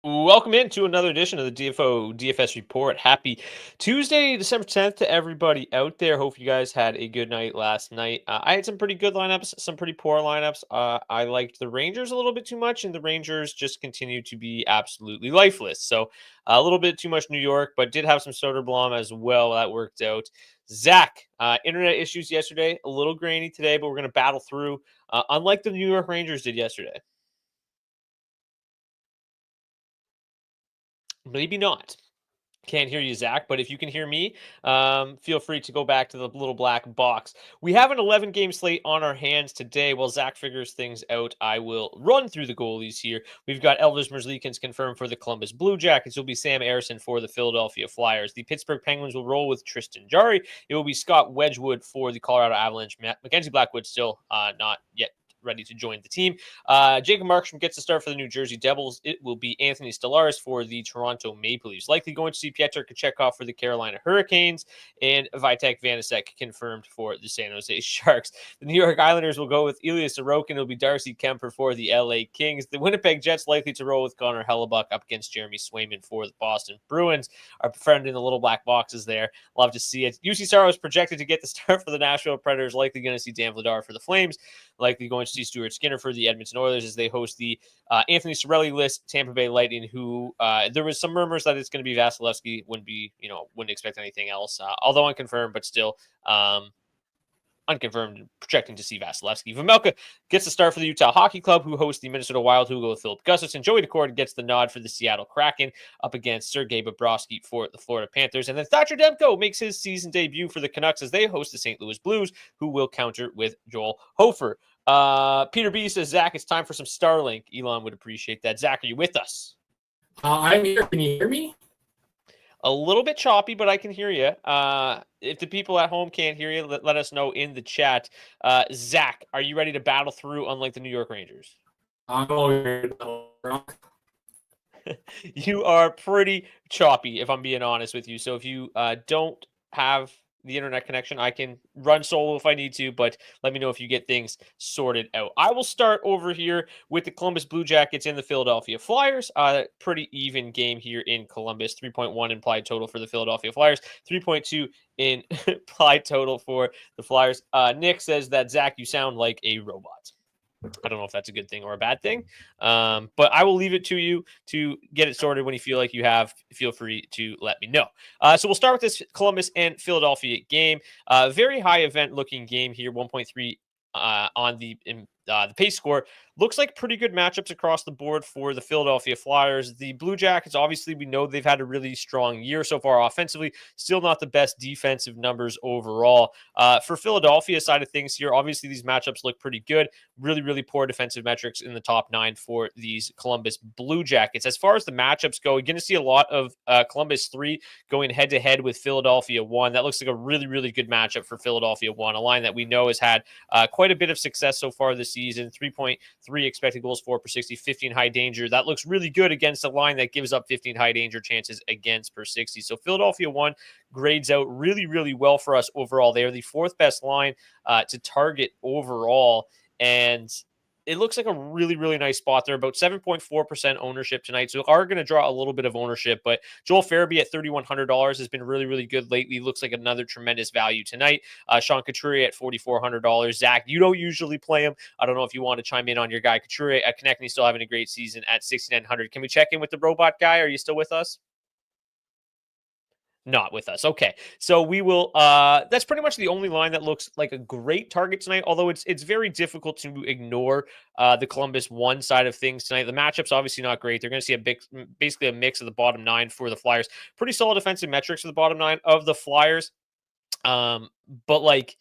Welcome into another edition of the DFS Report. Happy Tuesday, December 10th to everybody out there. Hope you guys had a good night last night. I had some pretty good lineups, some pretty poor lineups. I liked the Rangers a little bit too much, and the Rangers just continue to be absolutely lifeless. So a little bit too much New York, but did have some Soderblom as well. That worked out. Zach, internet issues yesterday, a little grainy today, but we're going to battle through, unlike the New York Rangers did yesterday. Maybe not. Can't hear you, Zach, but if you can hear me, feel free to go back to the little black box. We have an 11-game slate on our hands today. While Zach figures things out, I will run through the goalies here. We've got Elvis Merzlikins confirmed for the Columbus Blue Jackets. It will be Sam Ersson for the Philadelphia Flyers. The Pittsburgh Penguins will roll with Tristan Jarry. It will be Scott Wedgwood for the Colorado Avalanche. Mackenzie Blackwood still not yet ready to join the team. Jacob Markstrom gets the start for the New Jersey Devils. It will be Anthony Stellaris for the Toronto Maple Leafs. Likely going to see Pyotr Kochetkov for the Carolina Hurricanes, and Vitek Vanacek confirmed for the San Jose Sharks. The New York Islanders will go with Ilya Sorokin. It'll be Darcy Kemper for the LA Kings. The Winnipeg Jets likely to roll with Connor Hellebuck up against Jeremy Swayman for the Boston Bruins. Our friend in the little black boxes there. Love to see it. UC Saros projected to get the start for the Nashville Predators. Likely going to see Dan Vladar for the Flames. Likely going to see Stuart Skinner for the Edmonton Oilers as they host the Anthony Cirelli list Tampa Bay Lightning, who there was some rumors that it's going to be Vasilevsky. Wouldn't expect anything else, although unconfirmed, but still unconfirmed, projecting to see Vasilevsky. Vejmelka gets the start for the Utah Hockey Club, who hosts the Minnesota Wild, who go with Philip Gustafson. Joey Daccord gets the nod for the Seattle Kraken up against Sergei Bobrovsky for the Florida Panthers. And then Thatcher Demko makes his season debut for the Canucks as they host the St. Louis Blues, who will counter with Joel Hofer. Peter B says, Zach, it's time for some Starlink. Elon would appreciate that. Zach, are you with us? I'm here. Can you hear me? A little bit choppy, but I can hear you. If the people at home can't hear you, let us know in the chat. Zach, are you ready to battle through unlike the New York Rangers? I'm over. You are pretty choppy, if I'm being honest with you. So if you don't have the internet connection, I can run solo if I need to, but let me know if you get things sorted out. I will start over here with the Columbus Blue Jackets and the Philadelphia Flyers. Pretty even game here in Columbus. 3.1 implied total for the Philadelphia Flyers, 3.2 in implied total for the Flyers. Nick says that, Zach, you sound like a robot. I don't know if that's a good thing or a bad thing, but I will leave it to you to get it sorted when you feel like you have. Feel free to let me know. So we'll start with this Columbus and Philadelphia game. Very high event looking game here, 1.3 on the pace score. Looks like pretty good matchups across the board for the Philadelphia Flyers. The Blue Jackets, obviously, we know they've had a really strong year so far offensively. Still not the best defensive numbers overall. For Philadelphia side of things here, obviously, these matchups look pretty good. Really, really poor defensive metrics in the top 9 for these Columbus Blue Jackets. As far as the matchups go, you're going to see a lot of Columbus 3 going head-to-head with Philadelphia 1. That looks like a really, really good matchup for Philadelphia 1, a line that we know has had quite a bit of success so far this season. 3.3 expected goals for per 60, 15 high danger. That looks really good against a line that gives up 15 high danger chances against per 60. So Philadelphia 1 grades out really, really well for us overall. They are the 4th best line to target overall, and it looks like a really, really nice spot there. About 7.4% ownership tonight. So are going to draw a little bit of ownership, but Joel Farabee at $3,100 has been really, really good lately. Looks like another tremendous value tonight. Sean Couturier at $4,400. Zach, you don't usually play him. I don't know if you want to chime in on your guy Couturier at Konechny, still having a great season at $6,900. Can we check in with the robot guy? Are you still with us? Not with us. Okay. So we will that's pretty much the only line that looks like a great target tonight, although it's very difficult to ignore the Columbus 1 side of things tonight. The matchup's obviously not great. They're going to see basically a mix of the bottom 9 for the Flyers. Pretty solid defensive metrics for the bottom 9 of the Flyers. But like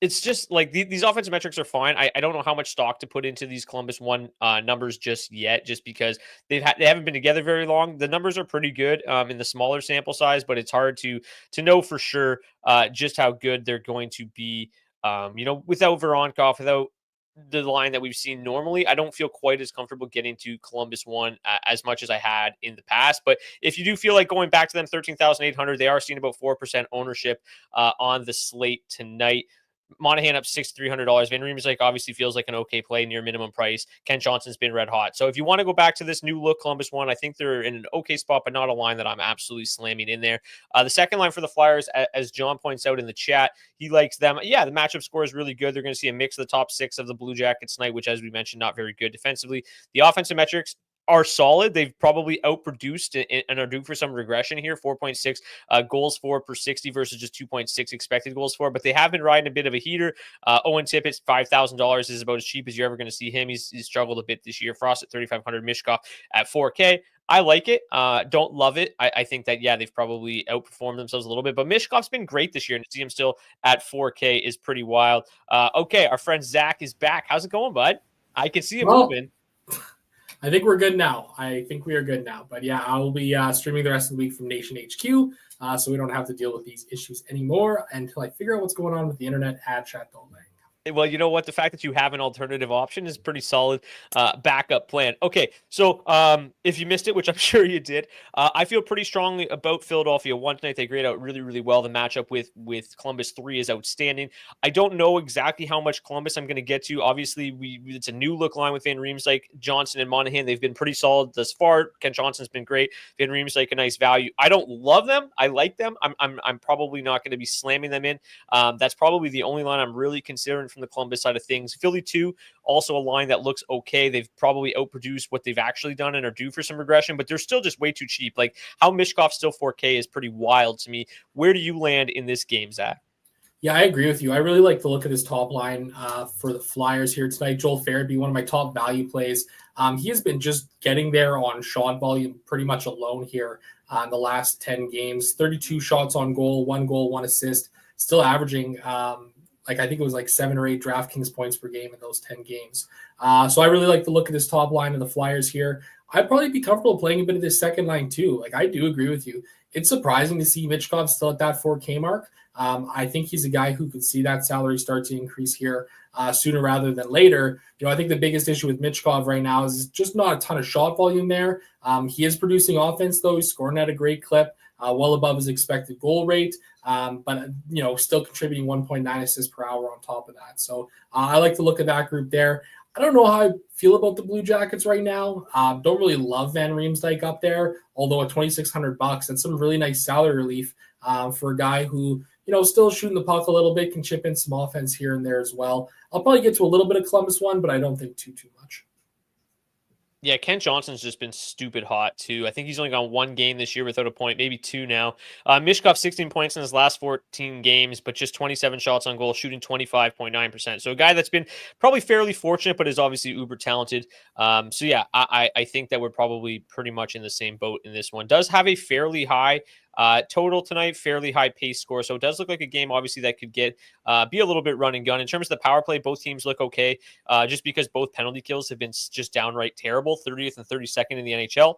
it's just like these offensive metrics are fine. I don't know how much stock to put into these Columbus 1 numbers just yet, just because they haven't been together very long. The numbers are pretty good in the smaller sample size, but it's hard to know for sure just how good they're going to be. Without Voronkov, without the line that we've seen normally, I don't feel quite as comfortable getting to Columbus 1 as much as I had in the past. But if you do feel like going back to them, 13,800, they are seeing about 4% ownership on the slate tonight. Monahan up $6,300. Van Riemsdyk obviously feels like an okay play near minimum price. Ken Johnson's been red hot. So if you want to go back to this new look Columbus one, I think they're in an okay spot, but not a line that I'm absolutely slamming in there. The second line for the Flyers, as John points out in the chat, he likes them. Yeah, the matchup score is really good. They're going to see a mix of the top 6 of the Blue Jackets tonight, which, as we mentioned, not very good defensively. The offensive metrics are solid. They've probably outproduced and are due for some regression here. 4.6 goals for per 60 versus just 2.6 expected goals for. But they have been riding a bit of a heater. Owen Tippett's $5,000 is about as cheap as you're ever going to see him. He's struggled a bit this year. Frost at 3,500, Mishkov at 4K. I like it. Don't love it. I think that, yeah, they've probably outperformed themselves a little bit, but Mishkov's been great this year, and to see him still at 4K is pretty wild. Okay, our friend Zach is back. How's it going, bud? I can see him moving. I think we're good now. I think we are good now. But yeah, I will be streaming the rest of the week from Nation HQ, so we don't have to deal with these issues anymore until I figure out what's going on with the internet at Chat Goalie. Well, you know what? The fact that you have an alternative option is pretty solid backup plan. Okay, so if you missed it, which I'm sure you did, I feel pretty strongly about Philadelphia 1 tonight. They grade out really, really well. The matchup with Columbus 3 is outstanding. I don't know exactly how much Columbus I'm going to get to. Obviously, it's a new look line with Van Riemsdyk, Johnson, and Monahan. They've been pretty solid thus far. Ken Johnson's been great. Van Riemsdyk, a nice value. I don't love them. I like them. I'm probably not going to be slamming them in. That's probably the only line I'm really considering from the Columbus side of things. Philly 2, also a line that looks okay. They've probably outproduced what they've actually done and are due for some regression, but they're still just way too cheap. Like how Mishkov's still 4K is pretty wild to me. Where do you land in this game, Zach? Yeah, I agree with you. I really like the look of this top line for the Flyers here tonight. Joel Farabee, one of my top value plays. He has been just getting there on shot volume pretty much alone here in the last 10 games. 32 shots on goal, 1 assist, still averaging I think it was like 7 or 8 DraftKings points per game in those 10 games. So I really like the look of this top line of the Flyers here. I'd probably be comfortable playing a bit of this second line too. Like I do agree with you. It's surprising to see Michkov still at that 4K mark. I think he's a guy who could see that salary start to increase here sooner rather than later. I think the biggest issue with Michkov right now is just not a ton of shot volume there. He is producing offense though. He's scoring at a great clip. Well above his expected goal rate, but still contributing 1.9 assists per hour on top of that. So I like to look at that group there. I don't know how I feel about the Blue Jackets right now. Don't really love Van Riemsdyk up there, although at $2,600, that's some really nice salary relief for a guy who still shooting the puck a little bit, can chip in some offense here and there as well. I'll probably get to a little bit of Columbus one, but I don't think too much. Yeah, Ken Johnson's just been stupid hot, too. I think he's only gone 1 game this year without a point, maybe 2 now. Mishkov, 16 points in his last 14 games, but just 27 shots on goal, shooting 25.9%. So a guy that's been probably fairly fortunate, but is obviously uber talented. So yeah, I think that we're probably pretty much in the same boat in this one. Does have a fairly high total tonight, fairly high pace score. So it does look like a game, obviously, that could be a little bit run and gun. In terms of the power play, both teams look okay, just because both penalty kills have been just downright terrible, 30th and 32nd in the NHL.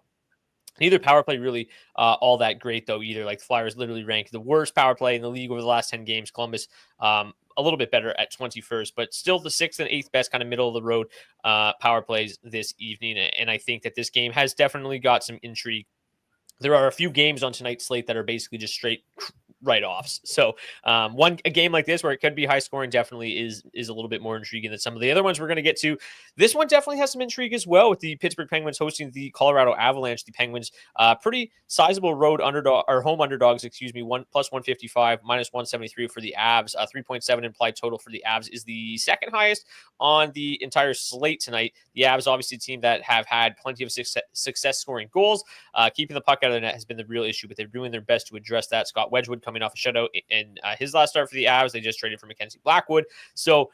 Neither power play really all that great, though, either. Like, Flyers literally ranked the worst power play in the league over the last 10 games. Columbus, a little bit better at 21st, but still the 6th and 8th best kind of middle of the road power plays this evening. And I think that this game has definitely got some intrigue. There are a few games on tonight's slate that are basically just straight write-offs. So a game like this where it could be high scoring definitely is a little bit more intriguing than some of the other ones we're going to get to. This one definitely has some intrigue as well, with the Pittsburgh Penguins hosting the Colorado Avalanche. The Penguins, pretty sizable road underdog, or home underdogs, excuse me, plus 155, minus 173 for the Avs. 3.7 implied total for the Avs is the second highest on the entire slate tonight. The Avs, obviously a team that have had plenty of success scoring goals. Keeping the puck out of the net has been the real issue, but they're doing their best to address that. Scott Wedgwood coming off a shutout in his last start for the Avs. They just traded for Mackenzie Blackwood. So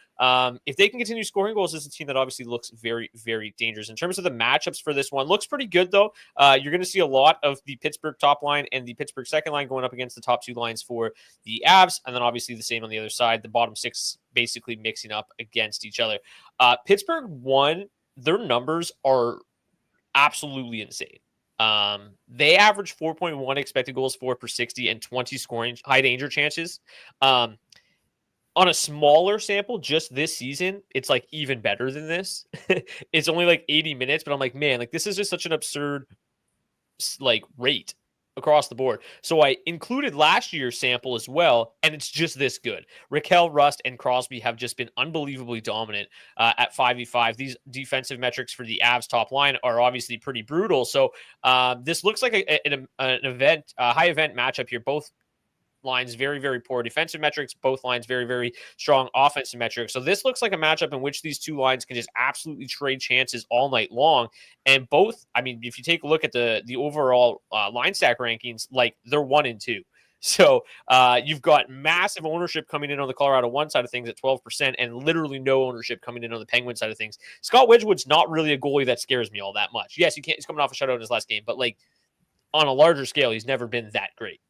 if they can continue scoring goals, this is a team that obviously looks very, very dangerous. In terms of the matchups for this one, looks pretty good, though. You're going to see a lot of the Pittsburgh top line and the Pittsburgh second line going up against the top 2 lines for the Avs, and then obviously the same on the other side, the bottom 6 basically mixing up against each other. Pittsburgh won. Their numbers are absolutely insane. They average 4.1 expected goals for per 60 and 20 scoring high danger chances. On a smaller sample, just this season, it's like even better than this. It's only like 80 minutes, but I'm like, man, like this is just such an absurd like rate. across the board. So I included last year's sample as well, and it's just this good. Raquel, Rust, and Crosby have just been unbelievably dominant at 5v5. These defensive metrics for the Avs top line are obviously pretty brutal. So this looks like an event, a high event matchup here. Both lines very, very poor defensive metrics, both lines very, very strong offensive metrics. So this looks like a matchup in which these two lines can just absolutely trade chances all night long. And both, I mean, if you take a look at the overall line stack rankings, like they're 1 and 2. So you've got massive ownership coming in on the Colorado one side of things at 12% and literally no ownership coming in on the Penguin side of things. Scott Wedgwood's not really a goalie that scares me all that much. Yes, he's coming off a shutout in his last game, but like on a larger scale, he's never been that great.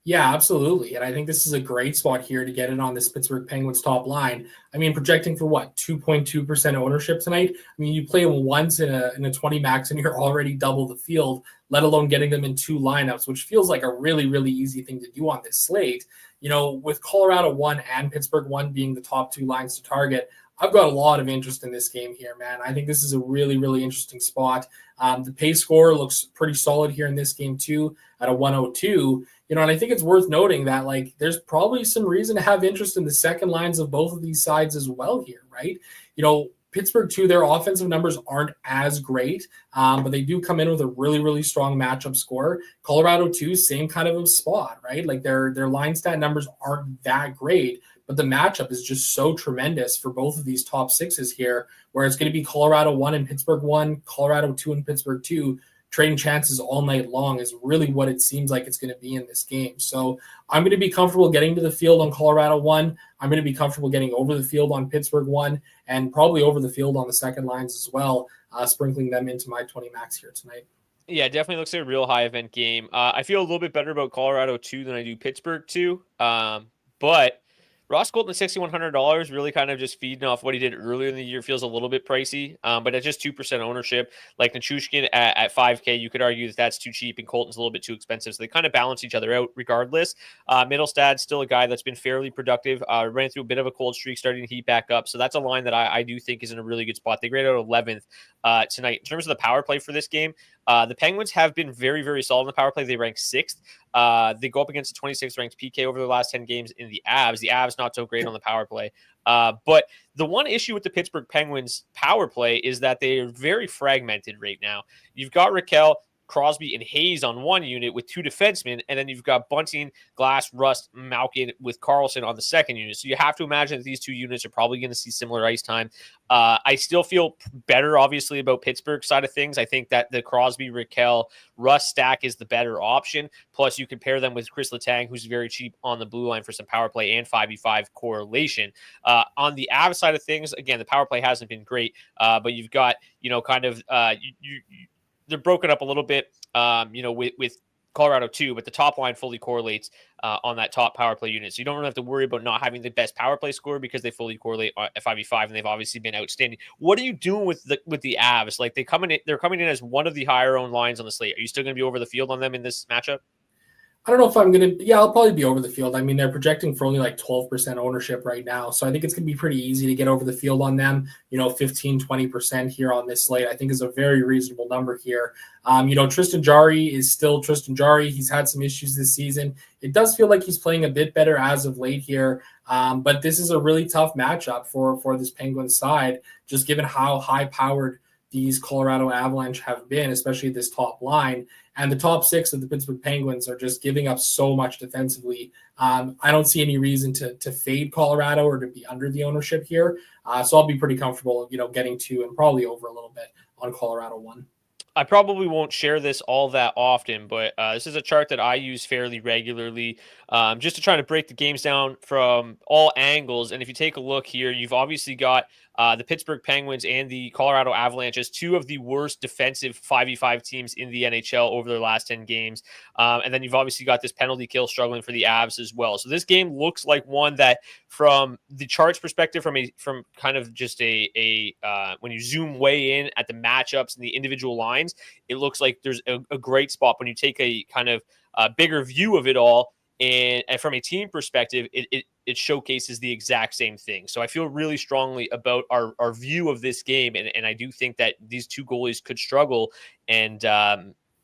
Yeah, absolutely. And I think this is a great spot here to get in on this Pittsburgh Penguins top line. I mean, projecting for what, 2.2% ownership tonight? I mean, you play them once in a 20 max and you're already double the field, let alone getting them in 2 lineups, which feels like a really, really easy thing to do on this slate. You know, with Colorado 1 and Pittsburgh 1 being the top 2 lines to target, I've got a lot of interest in this game here, man. I think this is a really, really interesting spot. The pace score looks pretty solid here in this game too at a 102. You know, and I think it's worth noting that, like, there's probably some reason to have interest in the second lines of both of these sides as well here, right? You know, Pittsburgh, too, their offensive numbers aren't as great, but they do come in with a really, really strong matchup score. Colorado, too, same kind of a spot, right? Like, their line stat numbers aren't that great, but the matchup is just so tremendous for both of these top sixes here, where it's going to be Colorado 1 and Pittsburgh 1, Colorado 2 and Pittsburgh 2, trading chances all night long is really what it seems like it's going to be in this game. So I'm going to be comfortable getting to the field on Colorado 1. I'm going to be comfortable getting over the field on Pittsburgh 1 and probably over the field on the second lines as well, sprinkling them into my 20 max here tonight. Yeah, definitely looks like a real high event game. I feel a little bit better about Colorado 2 than I do Pittsburgh 2. But Ross Colton at $6,100 really kind of just feeding off what he did earlier in the year feels a little bit pricey. But at just 2% ownership, like Nichushkin at 5K, you could argue that that's too cheap and Colton's a little bit too expensive. So they kind of balance each other out regardless. Middlestad's still a guy that's been fairly productive, ran through a bit of a cold streak, starting to heat back up. So that's a line that I do think is in a really good spot. They graded out 11th tonight. In terms of the power play for this game, the Penguins have been very, very solid in the power play. They rank 6th. They go up against the 26th ranked PK over the last 10 games in the Avs. The Avs not so great on the power play. But the one issue with the Pittsburgh Penguins power play is that they are very fragmented right now. You've got Raquel, Crosby, and Hayes on one unit with 2 defensemen, and then you've got Bunting, Glass, Rust, Malkin with Carlson on the second unit. So you have to imagine that these 2 units are probably going to see similar ice time. I still feel better, obviously, about Pittsburgh side of things. I think that the Crosby, Raquel, Rust stack is the better option. Plus, you can pair them with Chris Letang, who's very cheap on the blue line for some power play and 5v5 correlation. On the Avs side of things, again, the power play hasn't been great, but you've got, kind of they're broken up a little bit, with Colorado 2, but the top line fully correlates on that top power play unit. So you don't really have to worry about not having the best power play score because they fully correlate at 5v5, and they've obviously been outstanding. What are you doing with the Avs? Like they're coming in as one of the higher owned lines on the slate. Are you still going to be over the field on them in this matchup? I don't know if I'm going to, I'll probably be over the field. I mean, they're projecting for only like 12% ownership right now. So I think it's going to be pretty easy to get over the field on them. 15, 20% here on this slate, I think is a very reasonable number here. Tristan Jarry is still Tristan Jarry. He's had some issues this season. It does feel like he's playing a bit better as of late here. But this is a really tough matchup for this Penguins side, just given how high powered these Colorado Avalanche have been, especially this top line. And the top 6 of the Pittsburgh Penguins are just giving up so much defensively. I don't see any reason to fade Colorado or to be under the ownership here. So I'll be pretty comfortable, getting to and probably over a little bit on Colorado 1. I probably won't share this all that often, but this is a chart that I use fairly regularly just to try to break the games down from all angles. And if you take a look here, you've obviously got the Pittsburgh Penguins and the Colorado Avalanche as 2 of the worst defensive 5v5 teams in the NHL over their last 10 games. And then you've obviously got this penalty kill struggling for the Avs as well. So this game looks like one that, from the charts perspective, from kind of just a when you zoom way in at the matchups and the individual lines, it looks like there's a great spot. When you take a kind of bigger view of it all, and from a team perspective, it showcases the exact same thing. So I feel really strongly about our view of this game, and I do think that these 2 goalies could struggle, and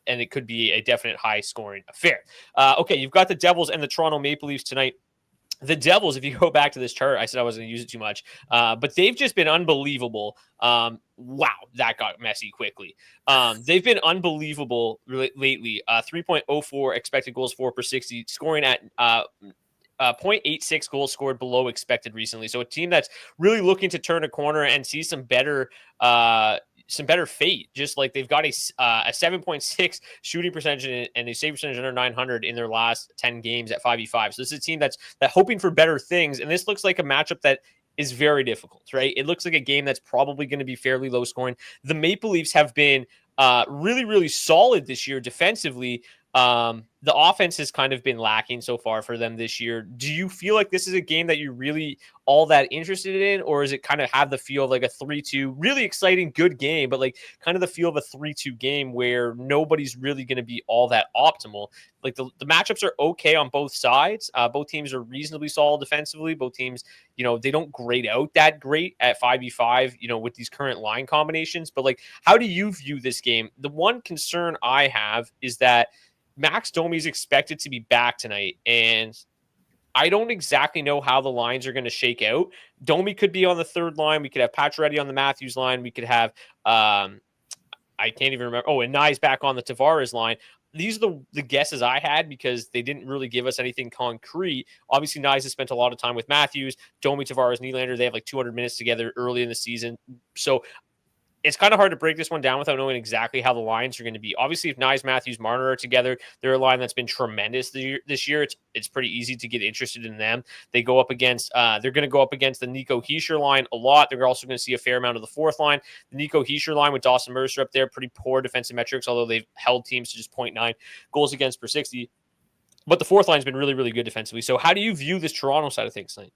and it could be a definite high scoring affair. Okay, you've got the Devils and the Toronto Maple Leafs tonight. The Devils, if you go back to this chart, I said I wasn't going to use it too much, but they've just been unbelievable. Wow, that got messy quickly. They've been unbelievable lately. 3.04 expected goals for per 60, scoring at 0.86 goals scored below expected recently. So a team that's really looking to turn a corner and see some better fate. Just like they've got a 7.6 shooting percentage and a save percentage under 900 in their last 10 games at 5v5. So this is a team that's hoping for better things. And this looks like a matchup that is very difficult, right? It looks like a game that's probably going to be fairly low scoring. The Maple Leafs have been really, really solid this year defensively. The offense has kind of been lacking so far for them this year. Do you feel like this is a game that you're really all that interested in, or is it kind of have the feel of like a 3-2, really exciting, good game, but like kind of the feel of a 3-2 game where nobody's really going to be all that optimal? Like the matchups are okay on both sides. Both teams are reasonably solid defensively. Both teams, they don't grade out that great at 5v5, with these current line combinations. But like, how do you view this game? The one concern I have is that Max Domi is expected to be back tonight, and I don't exactly know how the lines are going to shake out. Domi could be on the third line. We could have Pacioretty on the Matthews line. We could have, I can't even remember. Oh, and Nye's back on the Tavares line. These are the guesses I had because they didn't really give us anything concrete. Obviously, Nyes has spent a lot of time with Matthews, Domi, Tavares, Nylander. They have like 200 minutes together early in the season. So it's kind of hard to break this one down without knowing exactly how the lines are going to be. Obviously, if Nyes, Matthews, Marner are together, they're a line that's been tremendous this year. It's pretty easy to get interested in them. They go up against, they're going to go up against the Nico Hischier line a lot. They're also going to see a fair amount of the fourth line. The Nico Hischier line with Dawson Mercer up there, pretty poor defensive metrics, although they've held teams to just 0.9 goals against per 60. But the fourth line's been really, really good defensively. So how do you view this Toronto side of things tonight?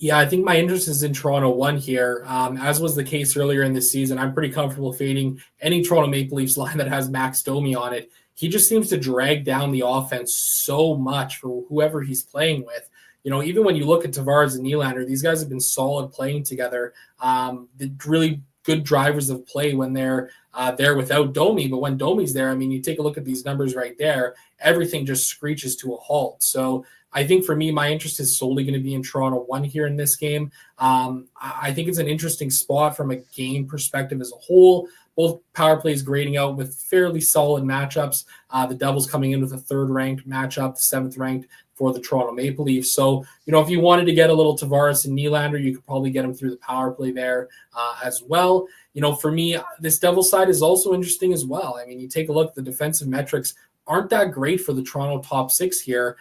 Yeah, I think my interest is in Toronto 1 here. As was the case earlier in this season, I'm pretty comfortable fading any Toronto Maple Leafs line that has Max Domi on it. He just seems to drag down the offense so much for whoever he's playing with. Even when you look at Tavares and Nylander, these guys have been solid playing together. The really good drivers of play when they're there without Domi. But when Domi's there, you take a look at these numbers right there, everything just screeches to a halt. So I think for me, my interest is solely going to be in Toronto 1 here in this game. I think it's an interesting spot from a game perspective as a whole. Both power plays grading out with fairly solid matchups. The Devils coming in with a third-ranked matchup, the seventh-ranked for the Toronto Maple Leafs. So, if you wanted to get a little Tavares and Nylander, you could probably get them through the power play there as well. For me, this Devils side is also interesting as well. You take a look at the defensive metrics aren't that great for the Toronto top six here.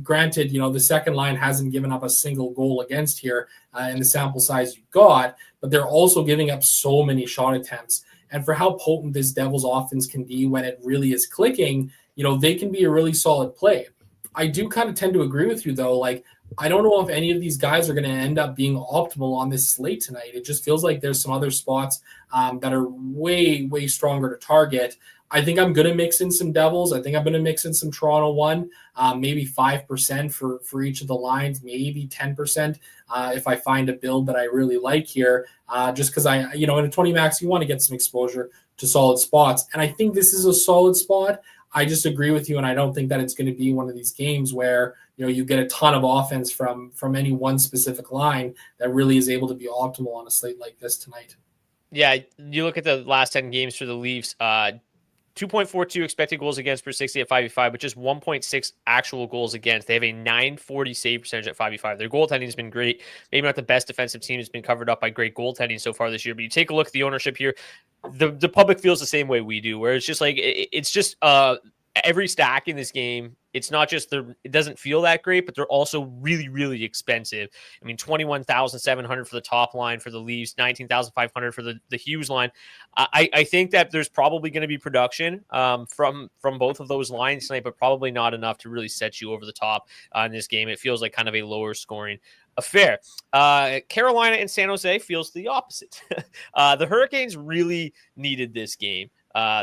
Granted, the second line hasn't given up a single goal against here in the sample size you got, but they're also giving up so many shot attempts. And for how potent this Devils offense can be when it really is clicking, they can be a really solid play. I do kind of tend to agree with you, though. I don't know if any of these guys are going to end up being optimal on this slate tonight. It just feels like there's some other spots that are way, way stronger to target. I think I'm going to mix in some Devils. I think I'm going to mix in some Toronto 1, maybe 5% for each of the lines, maybe 10% if I find a build that I really like here. Just because in a 20 max, you want to get some exposure to solid spots. And I think this is a solid spot. I just agree with you, and I don't think that it's going to be one of these games where you get a ton of offense from any one specific line that really is able to be optimal on a slate like this tonight. Yeah, you look at the last 10 games for the Leafs, 2.42 expected goals against per 60 at 5v5, but just 1.6 actual goals against. They have a 940 save percentage at 5v5. Their goaltending has been great. Maybe not the best defensive team. Has been covered up by great goaltending so far this year. But you take a look at the ownership here. The public feels the same way we do, where it's just like it's just every stack in this game. It's not just it doesn't feel that great, but they're also really, really expensive. 21,700 for the top line for the Leafs, 19,500 for the Hughes line. I think that there's probably going to be production from both of those lines tonight, but probably not enough to really set you over the top in this game. It feels like kind of a lower scoring affair. Carolina and San Jose feels the opposite. The Hurricanes really needed this game.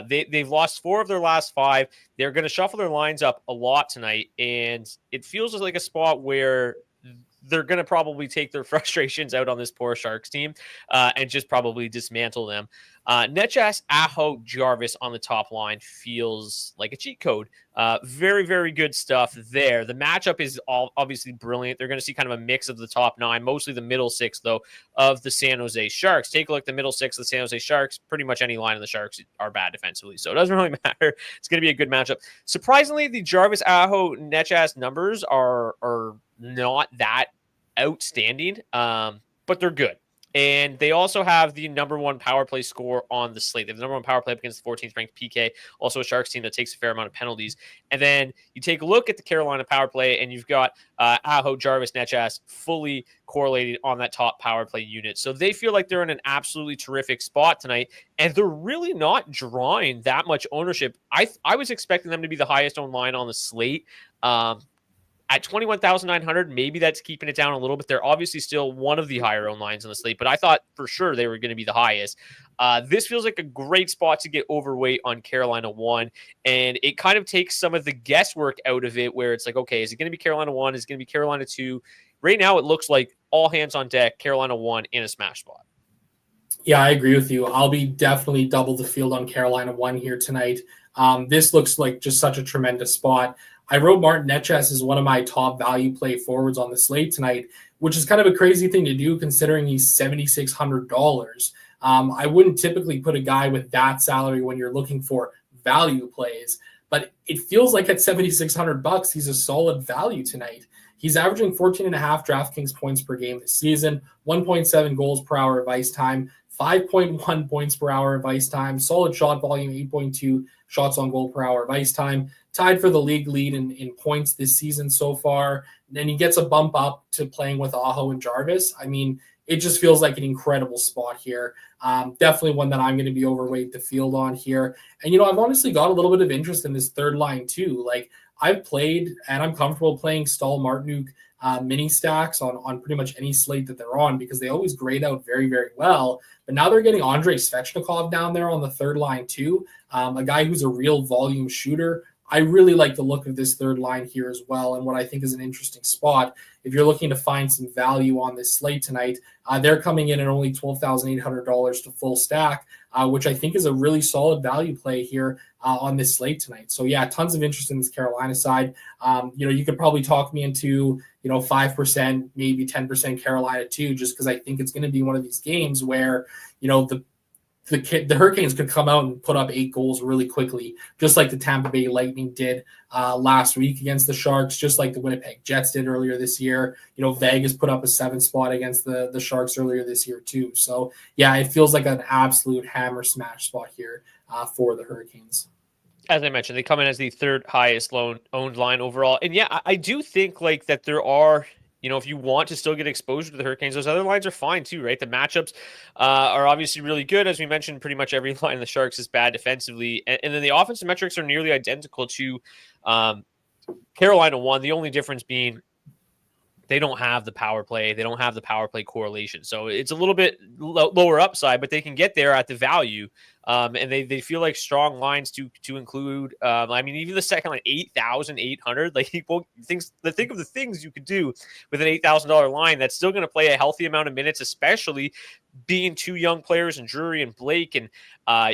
They've lost 4 of their last 5. They're going to shuffle their lines up a lot tonight, and it feels like a spot where they're going to probably take their frustrations out on this poor Sharks team and just probably dismantle them. Netchas, Aho, Jarvis on the top line feels like a cheat code. Very, very good stuff there. The matchup is all obviously brilliant. They're going to see kind of a mix of the top 9, mostly the middle 6, though, of the San Jose Sharks. Take a look at the middle 6 of the San Jose Sharks. Pretty much any line of the Sharks are bad defensively, so it doesn't really matter. It's going to be a good matchup. Surprisingly, the Jarvis, Aho, Netchas numbers are not that outstanding, but they're good. And they also have the number 1 power play score on the slate. They have the number 1 power play up against the 14th ranked PK, also a Sharks team that takes a fair amount of penalties. And then you take a look at the Carolina power play, and you've got Aho, Jarvis, Netchas fully correlated on that top power play unit. So they feel like they're in an absolutely terrific spot tonight, and they're really not drawing that much ownership. I was expecting them to be the highest owned line on the slate. At 21,900, maybe that's keeping it down a little bit. They're obviously still one of the higher owned lines on the slate, but I thought for sure they were going to be the highest. This feels like a great spot to get overweight on Carolina 1, and it kind of takes some of the guesswork out of it where it's like, okay, is it going to be Carolina 1? Is it going to be Carolina 2? Right now, it looks like all hands on deck, Carolina 1 in a smash spot. Yeah, I agree with you. I'll be definitely double the field on Carolina 1 here tonight. This looks like just such a tremendous spot. I wrote Martin Netchas as one of my top value play forwards on the slate tonight, which is kind of a crazy thing to do considering he's $7,600. I wouldn't typically put a guy with that salary when you're looking for value plays, but it feels like at $7,600, he's a solid value tonight. He's averaging 14.5 DraftKings points per game this season, 1.7 goals per hour of ice time, 5.1 points per hour of ice time, solid shot volume, 8.2 shots on goal per hour of ice time, tied for the league lead in points this season so far. And then he gets a bump up to playing with Aho and Jarvis. I mean, it just feels like an incredible spot here. Definitely one that I'm going to be overweight the field on here. And, I've honestly got a little bit of interest in this third line too. Like, I've played and I'm comfortable playing Stahl Martinuk mini stacks on pretty much any slate that they're on because they always grade out very, very well. But now they're getting Andrei Svechnikov down there on the third line too, a guy who's a real volume shooter. I really like the look of this third line here as well, and what I think is an interesting spot. If you're looking to find some value on this slate tonight, they're coming in at only $12,800 to full stack, which I think is a really solid value play here on this slate tonight. So yeah, tons of interest in this Carolina side. You could probably talk me into 5%, maybe 10% Carolina too, just because I think it's going to be one of these games where the Hurricanes could come out and put up 8 goals really quickly, just like the Tampa Bay Lightning did last week against the Sharks, just like the Winnipeg Jets did earlier this year. Vegas put up a 7 spot against the Sharks earlier this year too. So yeah, it feels like an absolute hammer smash spot here for the Hurricanes. As I mentioned, they come in as the third highest owned line overall. And yeah, I do think like that there are, if you want to still get exposure to the Hurricanes, those other lines are fine too, right? The matchups are obviously really good. As we mentioned, pretty much every line of the Sharks is bad defensively. And then the offensive metrics are nearly identical to Carolina 1. The only difference being they don't have the power play. They don't have the power play correlation. So it's a little bit lower upside, but they can get there at the value. And they feel like strong lines to include. Even the second line, 8,800. Like think of the things you could do with an $8,000 line that's still going to play a healthy amount of minutes, especially being 2 young players in Drury and Blake. And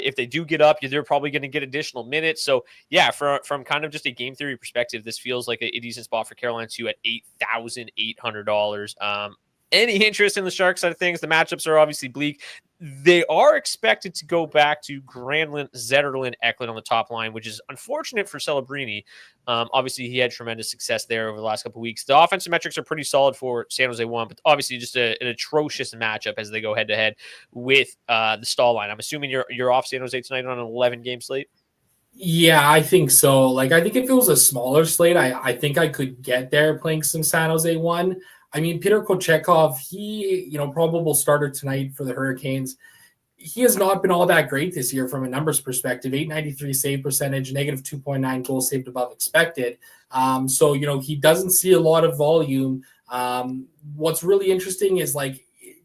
if they do get up, they're probably going to get additional minutes. So yeah, from kind of just a game theory perspective, this feels like a decent spot for Carolina 2 at $8,800. Any interest in the Sharks side of things? The matchups are obviously bleak. They are expected to go back to Granlund, Zetterlund, Eklund on the top line, which is unfortunate for Celebrini. Obviously, he had tremendous success there over the last couple of weeks. The offensive metrics are pretty solid for San Jose 1, but obviously just an atrocious matchup as they go head-to-head with the Stahl line. I'm assuming you're off San Jose tonight on an 11-game slate? Yeah, I think so. I think if it was a smaller slate, I think I could get there playing some San Jose 1. Peter Kochetkov, he, probable starter tonight for the Hurricanes. He has not been all that great this year from a numbers perspective. 893 save percentage, negative 2.9 goals saved above expected. So he doesn't see a lot of volume. What's really interesting is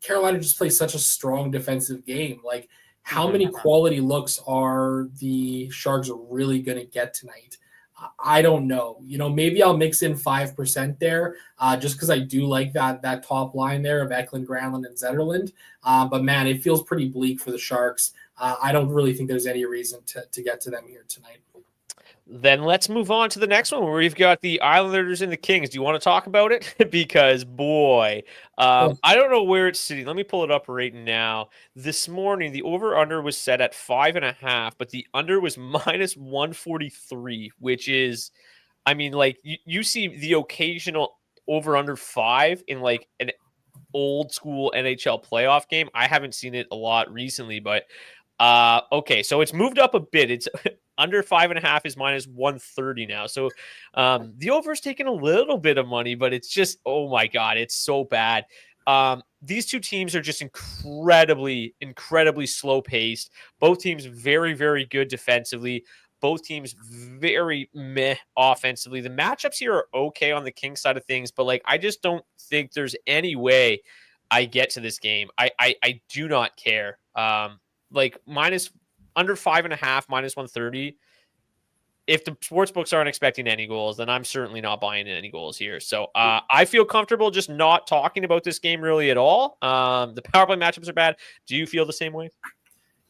Carolina just plays such a strong defensive game. How many quality looks are the Sharks really going to get tonight? I don't know. Maybe I'll mix in 5% there, just because I do like that top line there of Eklund, Granlund, and Zetterlund. But man, it feels pretty bleak for the Sharks. I don't really think there's any reason to get to them here tonight. Then let's move on to the next one where we've got the Islanders and the Kings. Do you want to talk about it? Because, boy, I don't know where it's sitting. Let me pull it up right now. This morning, the over-under was set at 5.5, but the under was minus 143, which is, I mean, like, you see the occasional over-under 5 in, like, an old-school NHL playoff game. I haven't seen it a lot recently, but okay, so it's moved up a bit. It's under 5.5 is minus 130 now. So the over's taken a little bit of money, but it's just, oh my God, it's so bad. These two teams are just incredibly slow paced. Both teams very, very good defensively. Both teams very meh offensively. The matchups here are okay on the Kings side of things, but like I just don't think there's any way I get to this game. I do not care. Like under 5.5, minus 130. If the sports books aren't expecting any goals, then I'm certainly not buying any goals here. So I feel comfortable just not talking about this game really at all. The power play matchups are bad. Do you feel the same way?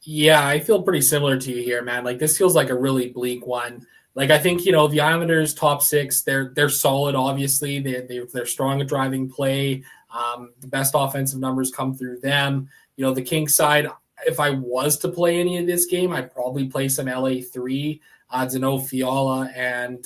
Yeah, I feel pretty similar to you here, man. Like this feels like a really bleak one. Like I think the Islanders top 6, they're solid. Obviously, they're strong at driving play. The best offensive numbers come through them. The Kings side, if I was to play any of this game, I'd probably play some LA3, Zeno Fiala, and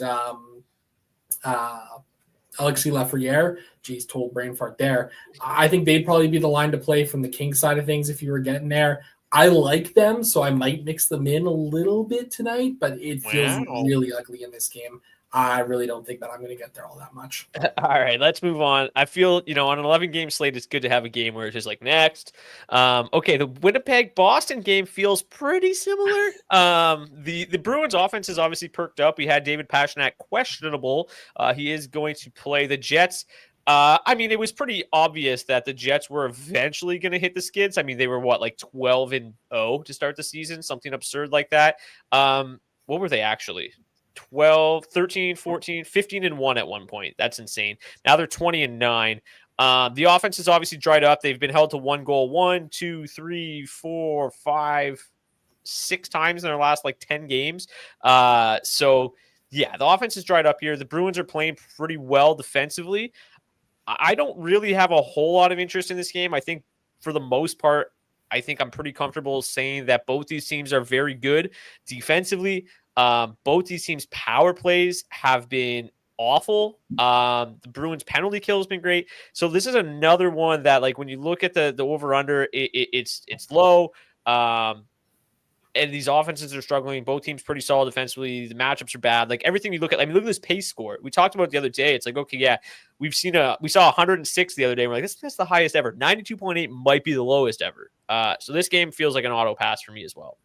Alexis Lafreniere. Geez, total brain fart there. I think they'd probably be the line to play from the Kings side of things if you were getting there. I like them, so I might mix them in a little bit tonight, but it feels really ugly in this game. I really don't think that I'm going to get there all that much. All right, let's move on. I feel, on an 11-game slate, it's good to have a game where it's just like next. Okay, the Winnipeg-Boston game feels pretty similar. The Bruins offense is obviously perked up. We had David Pastrnak questionable. He is going to play the Jets. I mean, it was pretty obvious that the Jets were eventually going to hit the skids. I mean, they were like 12-0 to start the season, something absurd like that. What were they actually? 12, 13, 14, 15-1 at one point. That's insane. Now they're 20-9. The offense is obviously dried up. They've been held to one goal 1, 2, 3, 4, 5, 6 times in their last like 10 games. So yeah, the offense is dried up here. The Bruins are playing pretty well defensively. I don't really have a whole lot of interest in this game. I think for the most part, I'm pretty comfortable saying that both these teams are very good defensively. Both these teams' power plays have been awful. The Bruins' penalty kill has been great. So this is another one that, like, when you look at the over/under, it's low. And these offenses are struggling. Both teams pretty solid defensively. The matchups are bad. Like everything you look at, I mean, look at this pace score. We talked about it the other day. It's like, okay, yeah, we saw 106 the other day. We're like, that's the highest ever. 92.8 might be the lowest ever. So this game feels like an auto pass for me as well.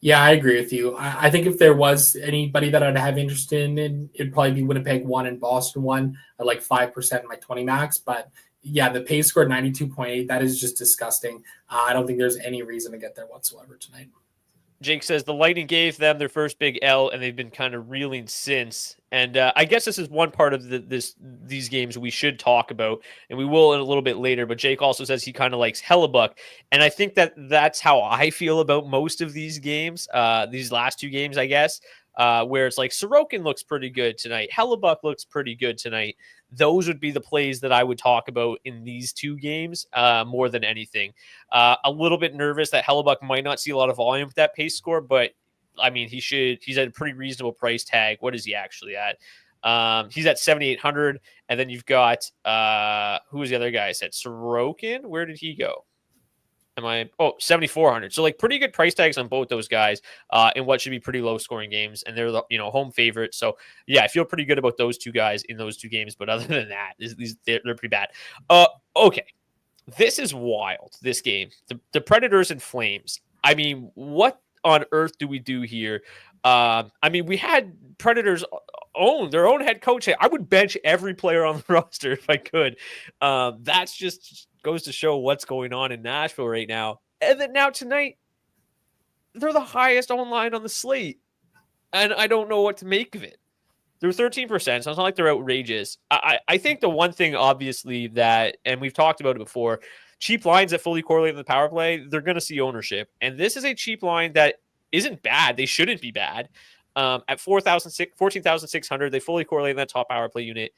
Yeah, I agree with you. I think if there was anybody that I'd have interest in, it'd probably be Winnipeg 1 and Boston 1 at like 5% in my 20 max. But yeah, the pace score 92.8, that is just disgusting. I don't think there's any reason to get there whatsoever tonight. Jake says the Lightning gave them their first big L, and they've been kind of reeling since. And I guess this is one part of these games we should talk about, and we will in a little bit later. But Jake also says he kind of likes Hellebuck, and I think that's how I feel about most of these games, these last 2 games, I guess, where it's like Sorokin looks pretty good tonight, Hellebuck looks pretty good tonight. Those would be the plays that I would talk about in these 2 games more than anything. A little bit nervous that Hellebuck might not see a lot of volume with that pace score, but I mean, he's at a pretty reasonable price tag. What is he actually at? He's at 7,800. And then you've got, who was the other guy I said? Sorokin? Where did he go? 7,400. So like pretty good price tags on both those guys in what should be pretty low scoring games. And they're, home favorites. So yeah, I feel pretty good about those 2 guys in those 2 games. But other than that, they're pretty bad. Okay. This is wild, this game. The Predators and Flames. I mean, what on earth do we do here? I mean, we had Predators own their own head coach. I would bench every player on the roster if I could. That's just goes to show what's going on in Nashville right now. And then now tonight, they're the highest owned line on the slate. And I don't know what to make of it. They're 13%, so it's not like they're outrageous. I think the one thing, obviously, that, and we've talked about it before, cheap lines that fully correlate in the power play, they're going to see ownership. And this is a cheap line that isn't bad. They shouldn't be bad. At 14,600, they fully correlate in that top power play unit.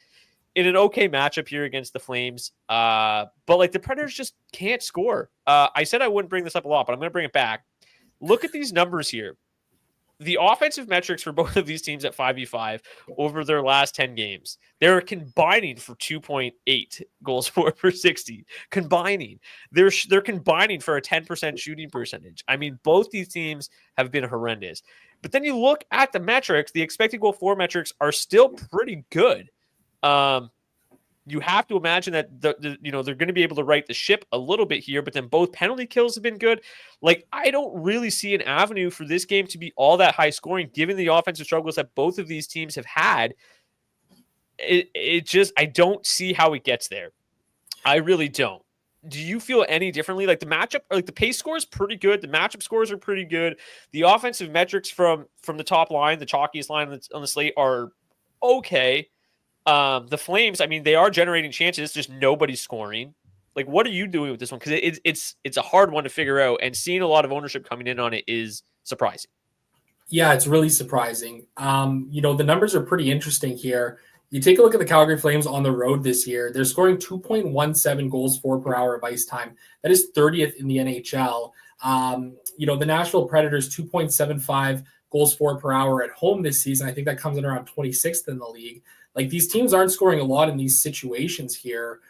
In an okay matchup here against the Flames. But like the Predators just can't score. I said I wouldn't bring this up a lot, but I'm going to bring it back. Look at these numbers here. The offensive metrics for both of these teams at 5v5 over their last 10 games, they're combining for 2.8 goals for per 60. Combining. They're combining for a 10% shooting percentage. I mean, both these teams have been horrendous. But then you look at the metrics, the expected goal for metrics are still pretty good. You have to imagine that they're going to be able to right the ship a little bit here, but then both penalty kills have been good. Like, I don't really see an avenue for this game to be all that high scoring, given the offensive struggles that both of these teams have had. I don't see how it gets there. I really don't. Do you feel any differently? Like the matchup, or like the pace score is pretty good. The matchup scores are pretty good. The offensive metrics from the top line, the chalkiest line on the slate, are okay. The Flames, I mean, they are generating chances, just nobody's scoring. Like, what are you doing with this one? Because it's a hard one to figure out, and seeing a lot of ownership coming in on it is surprising. Yeah, it's really surprising. The numbers are pretty interesting here. You take a look at the Calgary Flames on the road this year. They're scoring 2.17 goals for per hour of ice time. That is 30th in the NHL. The Nashville Predators, 2.75 goals for per hour at home this season. I think that comes in around 26th in the league. Like, these teams aren't scoring a lot in these situations here,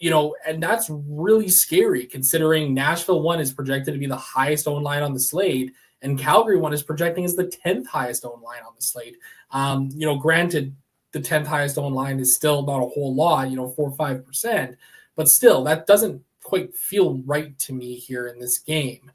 and that's really scary considering Nashville 1 is projected to be the highest owned line on the slate, and Calgary 1 is projecting as the 10th highest owned line on the slate. Granted, the 10th highest owned line is still not a whole lot, 4 or 5%, but still, that doesn't quite feel right to me here in this game.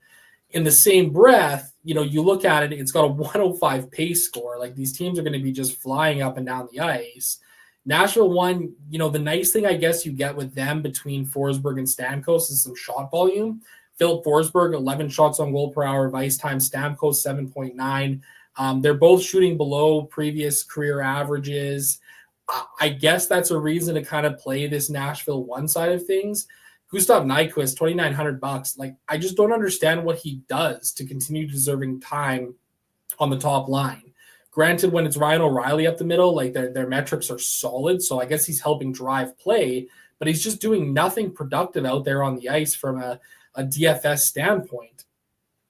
In the same breath, you look at it, it's got a 105 pace score. Like, these teams are going to be just flying up and down the ice. Nashville 1, the nice thing I guess you get with them between Forsberg and Stamkos is some shot volume. Philip Forsberg, 11 shots on goal per hour of ice time. Stamkos, 7.9. They're both shooting below previous career averages. I guess that's a reason to kind of play this Nashville 1 side of things. Gustav Nyquist, $2,900. Like, I just don't understand what he does to continue deserving time on the top line. Granted, when it's Ryan O'Reilly up the middle, like their metrics are solid, so I guess he's helping drive play, but he's just doing nothing productive out there on the ice from a DFS standpoint.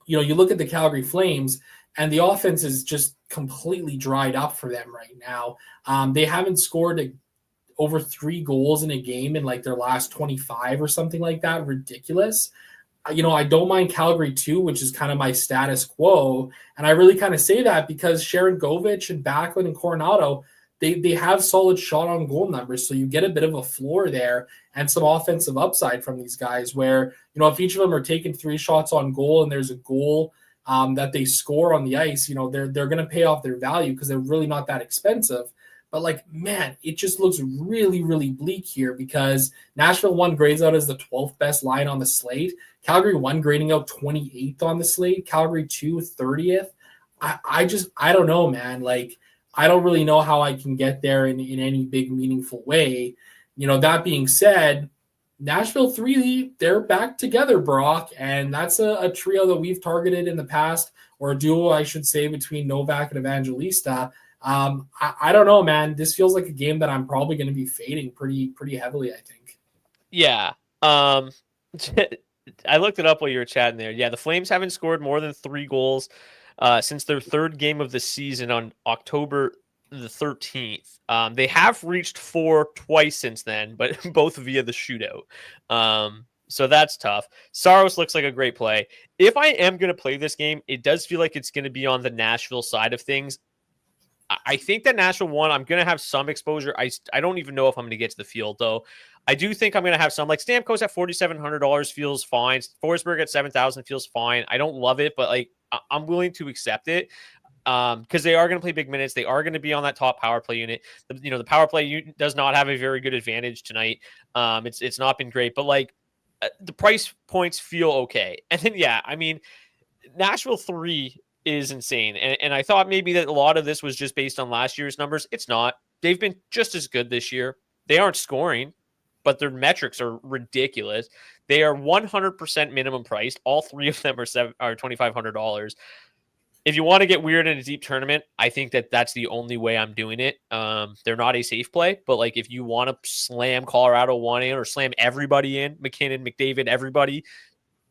You look at the Calgary Flames, and the offense is just completely dried up for them right now. They haven't scored over 3 goals in a game in like their last 25 or something like that. Ridiculous. I don't mind Calgary too, which is kind of my status quo. And I really kind of say that because Sharon Govich and Backlund and Coronado, they have solid shot on goal numbers. So you get a bit of a floor there and some offensive upside from these guys where, if each of them are taking 3 shots on goal and there's a goal that they score on the ice, they're going to pay off their value because they're really not that expensive. But, like, man, it just looks really, really bleak here because Nashville 1 grades out as the 12th best line on the slate. Calgary 1 grading out 28th on the slate. Calgary 2, 30th. I don't know, man. Like, I don't really know how I can get there in any big, meaningful way. That being said, Nashville 3, they're back together, Brock, and that's a trio that we've targeted in the past, or a duo, I should say, between Novak and Evangelista. I don't know, man. This feels like a game that I'm probably going to be fading pretty heavily, I think. Yeah. I looked it up while you were chatting there. Yeah, the Flames haven't scored more than 3 goals since their 3rd game of the season on October the 13th. They have reached 4 twice since then, but both via the shootout. So that's tough. Saros looks like a great play. If I am going to play this game, it does feel like it's going to be on the Nashville side of things. I think that Nashville 1, I'm going to have some exposure. I don't even know if I'm going to get to the field, though. I do think I'm going to have some. Like, Stamkos at $4,700 feels fine. Forsberg at $7,000 feels fine. I don't love it, but, like, I'm willing to accept it because they are going to play big minutes. They are going to be on that top power play unit. The power play unit does not have a very good advantage tonight. It's not been great, but, like, the price points feel okay. And then, yeah, I mean, Nashville 3 is insane. And I thought maybe that a lot of this was just based on last year's numbers. It's not. They've been just as good this year. They aren't scoring, but their metrics are ridiculous. They are 100% minimum priced. All three of them are $2,500. If you want to get weird in a deep tournament, I think that that's the only way I'm doing it. They're not a safe play, but like if you want to slam Colorado one in or slam everybody in, McKinnon, McDavid, everybody,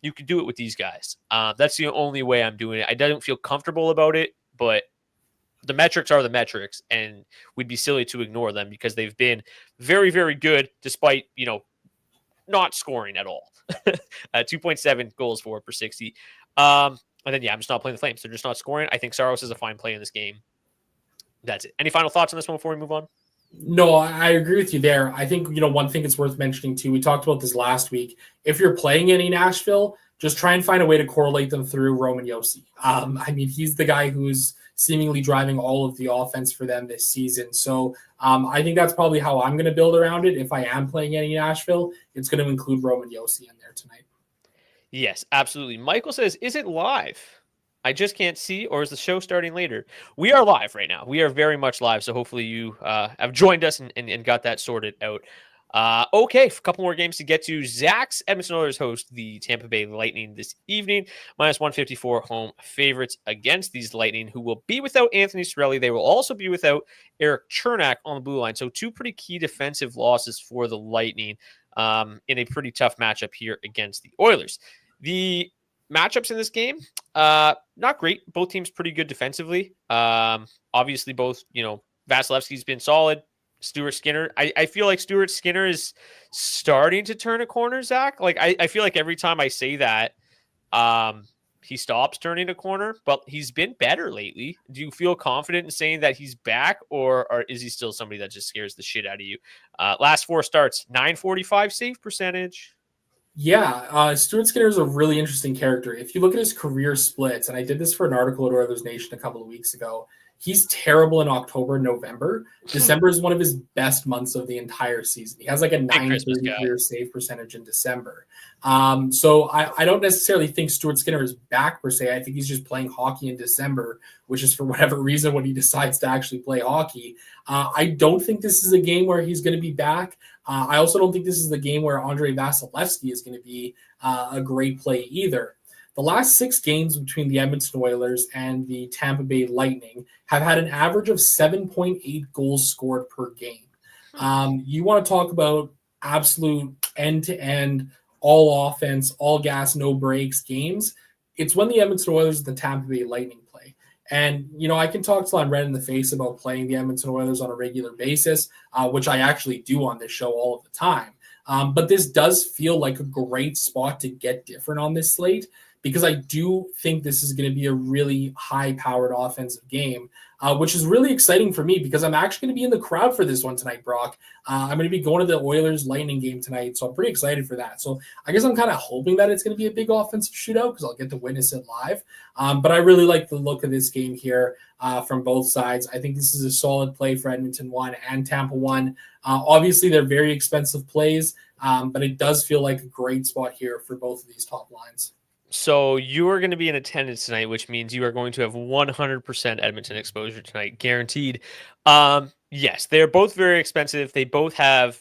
you could do it with these guys. That's the only way I'm doing it. I don't feel comfortable about it, but the metrics are the metrics, and we'd be silly to ignore them because they've been very, very good despite, not scoring at all. 2.7 goals for per 60. And then, I'm just not playing the Flames. They're just not scoring. I think Saros is a fine play in this game. That's it. Any final thoughts on this one before we move on? No, I agree with you there. I think, one thing it's worth mentioning too, we talked about this last week. If you're playing any Nashville, just try and find a way to correlate them through Roman Josi. He's the guy who's seemingly driving all of the offense for them this season. So I think that's probably how I'm going to build around it. If I am playing any Nashville, it's going to include Roman Josi in there tonight. Yes, absolutely. Michael says, is it live? I just can't see, or is the show starting later? We are live right now. We are very much live, so hopefully you have joined us and got that sorted out. Okay, a couple more games to get to. Zach's Edmonton Oilers host the Tampa Bay Lightning this evening. -154 home favorites against these Lightning, who will be without Anthony Cirelli. They will also be without Eric Chernak on the blue line. So two pretty key defensive losses for the Lightning in a pretty tough matchup here against the Oilers. The matchups in this game, not great. Both teams pretty good defensively. Obviously, both, Vasilevsky's been solid. Stuart Skinner. I feel like Stuart Skinner is starting to turn a corner, Zach. Like, I feel like every time I say that, he stops turning a corner, but he's been better lately. Do you feel confident in saying that he's back, or is he still somebody that just scares the shit out of you? Last four starts, .945 save percentage. Yeah, Stuart Skinner is a really interesting character. If you look at his career splits, and I did this for an article at Oilers Nation a couple of weeks ago, he's terrible in October and November. December is one of his best months of the entire season. He has like a 930 career save percentage in December. So I don't necessarily think Stuart Skinner is back per se. I think he's just playing hockey in December, which is for whatever reason when he decides to actually play hockey. I don't think this is a game where he's going to be back. I also don't think this is the game where Andrei Vasilevsky is going to be a great play either. The last 6 games between the Edmonton Oilers and the Tampa Bay Lightning have had an average of 7.8 goals scored per game. You want to talk about absolute end-to-end, all offense, all gas, no breaks games. It's when the Edmonton Oilers and the Tampa Bay Lightning play. And, I can talk till I'm red in the face about playing the Edmonton Oilers on a regular basis, which I actually do on this show all of the time. But this does feel like a great spot to get different on this slate, because I do think this is going to be a really high-powered offensive game, which is really exciting for me because I'm actually going to be in the crowd for this one tonight, Brock. I'm going to be going to the Oilers-Lightning game tonight, so I'm pretty excited for that. So I guess I'm kind of hoping that it's going to be a big offensive shootout because I'll get to witness it live. But I really like the look of this game here from both sides. I think this is a solid play for Edmonton 1 and Tampa 1. Obviously, they're very expensive plays, but it does feel like a great spot here for both of these top lines. So you are going to be in attendance tonight, which means you are going to have 100% Edmonton exposure tonight, guaranteed. Yes, they're both very expensive. They both have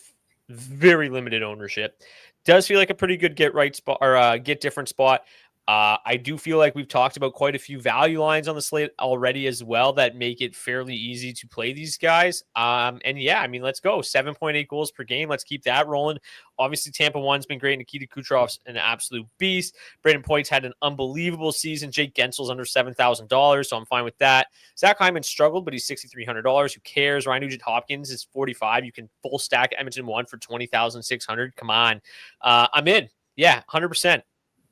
very limited ownership. Does feel like a pretty good get right spot or get different spot. I do feel like we've talked about quite a few value lines on the slate already as well that make it fairly easy to play these guys. Let's go. 7.8 goals per game. Let's keep that rolling. Obviously, Tampa 1's been great. Nikita Kucherov's an absolute beast. Braden Poit's had an unbelievable season. Jake Gensel's under $7,000, so I'm fine with that. Zach Hyman struggled, but he's $6,300. Who cares? Ryan Nugent-Hopkins is 45. You can full stack Edmonton 1 for $20,600. Come on. I'm in. Yeah, 100%.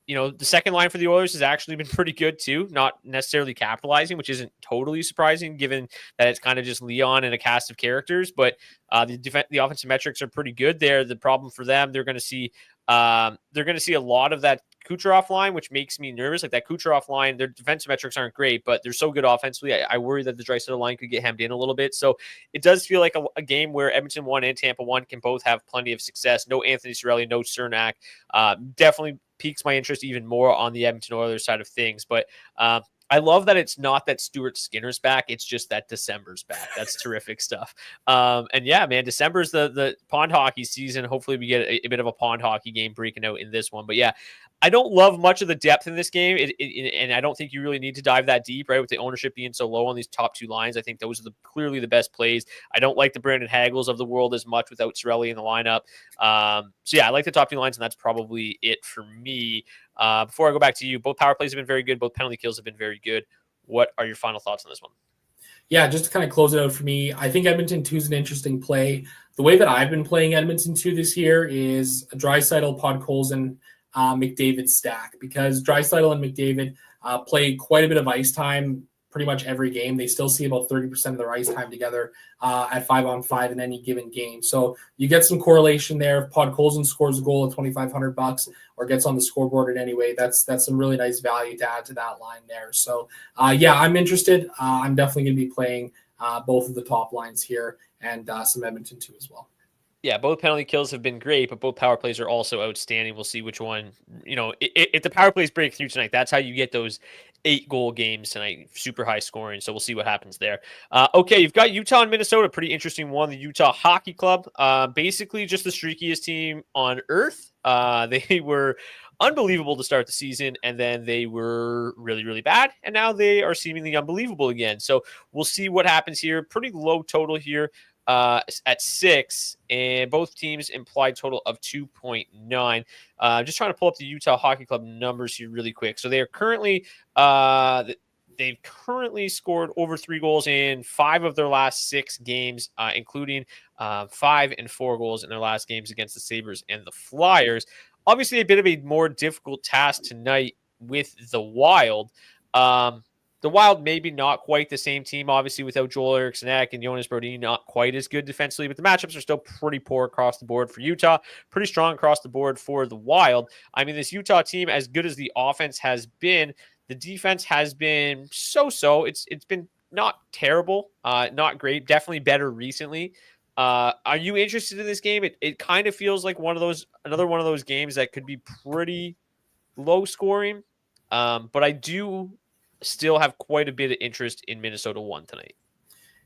The second line for the Oilers has actually been pretty good too, not necessarily capitalizing, which isn't totally surprising given that it's kind of just Leon and a cast of characters, but the offensive metrics are pretty good there. The problem for them, they're going to see a lot of that Kucherov line, which makes me nervous. Like that Kucherov line, their defensive metrics aren't great, but they're so good offensively. I worry that the Draisaitl line could get hemmed in a little bit. So it does feel like a game where Edmonton 1 and Tampa 1 can both have plenty of success. No Anthony Cirelli, no Cernak. Definitely piques my interest even more on the Edmonton Oilers side of things. But I love that it's not that Stuart Skinner's back. It's just that December's back. That's terrific stuff. And yeah, man, December's the pond hockey season. Hopefully we get a bit of a pond hockey game breaking out in this one. But yeah, I don't love much of the depth in this game. And I don't think you really need to dive that deep, right? With the ownership being so low on these top two lines, I think those are clearly the best plays. I don't like the Brandon Hagels of the world as much without Cirelli in the lineup. So yeah, I like the top two lines, and that's probably it for me. Before I go back to you, both power plays have been very good. Both penalty kills have been very good. What are your final thoughts on this one? Yeah, just to kind of close it out for me, I think Edmonton 2 is an interesting play. The way that I've been playing Edmonton 2 this year is a Draisaitl, Podkolzin, McDavid stack, because Draisaitl and McDavid play quite a bit of ice time pretty much every game. They still see about 30% of their ice time together at 5-on-5 in any given game. So you get some correlation there. If Podkolzin scores a goal at $2,500 or gets on the scoreboard in any way, that's some really nice value to add to that line there. So yeah, I'm interested. I'm definitely going to be playing both of the top lines here and some Edmonton 2 as well. Yeah, both penalty kills have been great, but both power plays are also outstanding. We'll see which one, if the power plays break through tonight, that's how you get those 8-goal games tonight, super high scoring. So we'll see what happens there. Okay, you've got Utah and Minnesota, pretty interesting one. The Utah Hockey Club, basically just the streakiest team on earth. They were unbelievable to start the season, and then they were really, really bad, and now they are seemingly unbelievable again. So we'll see what happens here. Pretty low total here. At 6, and both teams implied total of 2.9. Just trying to pull up the Utah Hockey Club numbers here really quick. So they are currently they've currently scored over 3 goals in 5 of their last 6 games, including 5 and 4 goals in their last games against the Sabres and the Flyers. Obviously, a bit of a more difficult task tonight with the Wild. The Wild maybe not quite the same team, obviously, without Joel Eriksson Ek and Jonas Brodin, not quite as good defensively, but the matchups are still pretty poor across the board for Utah, pretty strong across the board for the Wild. I mean, this Utah team, as good as the offense has been, the defense has bone so-so. It's been not terrible, not great, definitely better recently. Are you interested in this game? It kind of feels like another one of those games that could be pretty low scoring, but I do still have quite a bit of interest in Minnesota 1 tonight.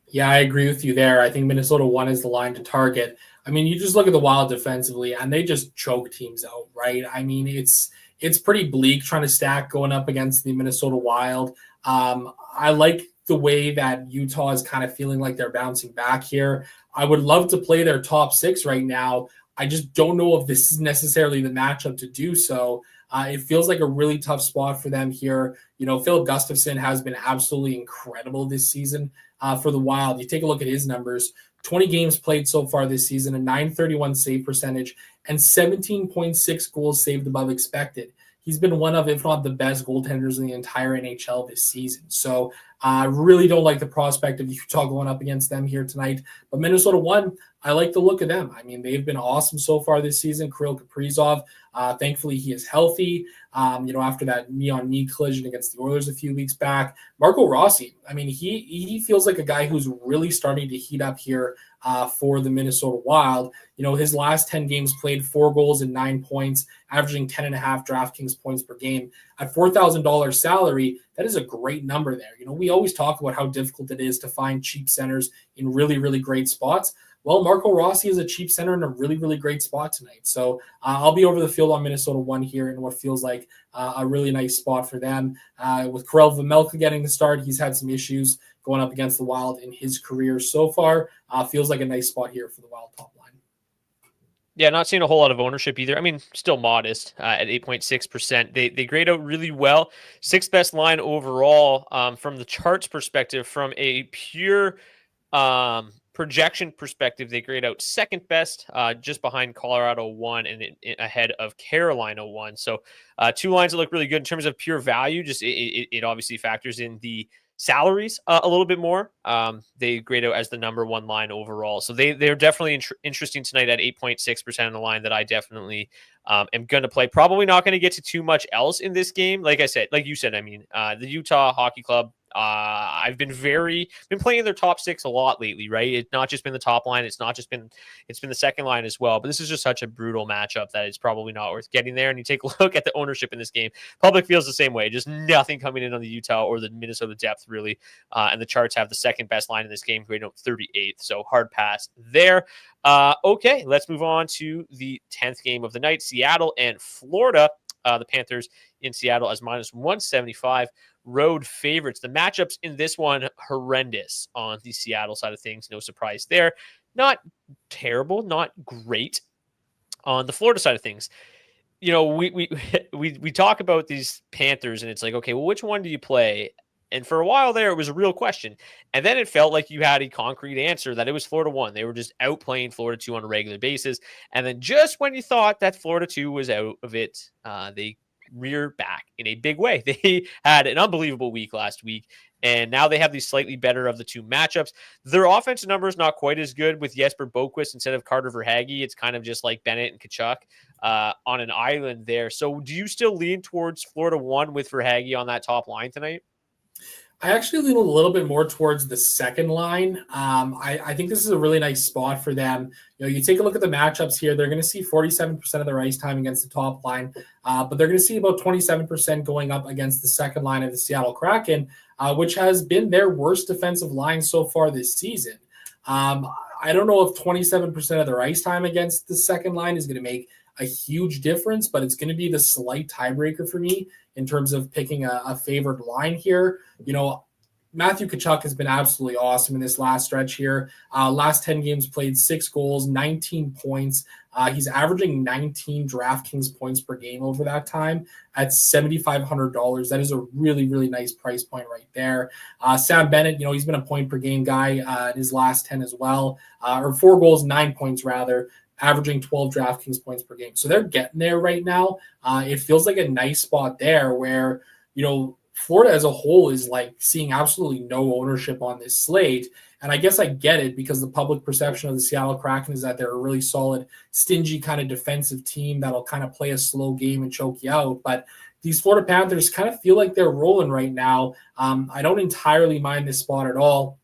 Yeah, I agree with you there. I think Minnesota 1 is the line to target. I mean, you just look at the Wild defensively, and they just choke teams out, right? I mean, it's pretty bleak trying to stack going up against the Minnesota Wild. I like the way that Utah is kind of feeling like they're bouncing back here. I would love to play their top 6 right now. I just don't know if this is necessarily the matchup to do so. It feels like a really tough spot for them here. Philip Gustafsson has been absolutely incredible this season for the Wild. You take a look at his numbers, 20 games played so far this season, a .931 save percentage, and 17.6 goals saved above expected. He's been one of, if not the best goaltenders in the entire NHL this season. So I really don't like the prospect of Utah going up against them here tonight. But Minnesota 1, I like the look of them. I mean, they've been awesome so far this season. Kirill Kaprizov, thankfully he is healthy. After that knee-on-knee collision against the Oilers a few weeks back. Marco Rossi, I mean, he feels like a guy who's really starting to heat up here for the Minnesota Wild. His last 10 games played, 4 goals and 9 points, averaging 10.5 DraftKings points per game. At $4,000 salary, that is a great number there. We always talk about how difficult it is to find cheap centers in really, really great spots. Well, Marco Rossi is a cheap center in a really, really great spot tonight. So I'll be over the field on Minnesota 1 here in what feels like a really nice spot for them. With Karel Vejmelka getting the start, he's had some issues going up against the Wild in his career so far. Feels like a nice spot here for the Wild top line. Yeah, not seeing a whole lot of ownership either. I mean, still modest at 8.6%. They grade out really well. 6th best line overall from the charts perspective. From a pure projection perspective, they grade out 2nd best, just behind Colorado 1 and ahead of Carolina 1. So 2 lines that look really good in terms of pure value. Just it obviously factors in the salaries a little bit more. They grade out as the number 1 line overall. So they're definitely interesting tonight at 8.6% on the line that I definitely am going to play. Probably not going to get to too much else in this game. Like you said, I mean, the Utah Hockey Club, I've been playing their top six a lot lately, right? It's not just been the top line. It's been the second line as well. But this is just such a brutal matchup that it's probably not worth getting there. And you take a look at the ownership in this game. Public feels the same way. Just nothing coming in on the Utah or the Minnesota depth, really. And the Charts have the second best line in this game, graded out 38th. So hard pass there. Okay, let's move on to the 10th game of the night. Seattle and Florida. The Panthers in Seattle as minus 175 road favorites. The matchups in this one, horrendous on the Seattle side of things. No surprise there. Not terrible, not great on the Florida side of things. You know, we talk about these Panthers and it's like, okay, well, which one do you play? And for a while there, it was a real question. And then it felt like you had a concrete answer that it was Florida 1. They were just outplaying Florida 2 on a regular basis. And then just when you thought that Florida 2 was out of it, they rear back in a big way. They had an unbelievable week last week. And now they have the slightly better of the two matchups. Their offensive numbers not quite as good with Jesper Boquist instead of Carter Verhaeghe. It's kind of just like Bennett and Tkachuk on an island there. So do you still lean towards Florida 1 with Verhaeghe on that top line tonight? I actually lean a little bit more towards the second line. I think this is a really nice spot for them. You know, you take a look at the matchups here. They're going to see 47% of their ice time against the top line, but they're going to see about 27% going up against the second line of the Seattle Kraken, which has been their worst defensive line so far this season. I don't know if 27% of their ice time against the second line is going to make a huge difference, but it's going to be the slight tiebreaker for me in terms of picking a favored line here. You know, Matthew Tkachuk has been absolutely awesome in this last stretch here. Last 10 games played, 6 goals, 19 points. He's averaging 19 DraftKings points per game over that time at $7,500. That is a really, really nice price point right there. Sam Bennett, you know, he's been a point per game guy in his last 10 as well, or 4 goals, 9 points rather, averaging 12 DraftKings points per game. So they're getting there right now. It feels like a nice spot there where, you know, Florida as a whole is like seeing absolutely no ownership on this slate. And I guess I get it because the public perception of the Seattle Kraken is that they're a really solid, stingy kind of defensive team that'll kind of play a slow game and choke you out. But these Florida Panthers kind of feel like they're rolling right now. I don't entirely mind this spot at all.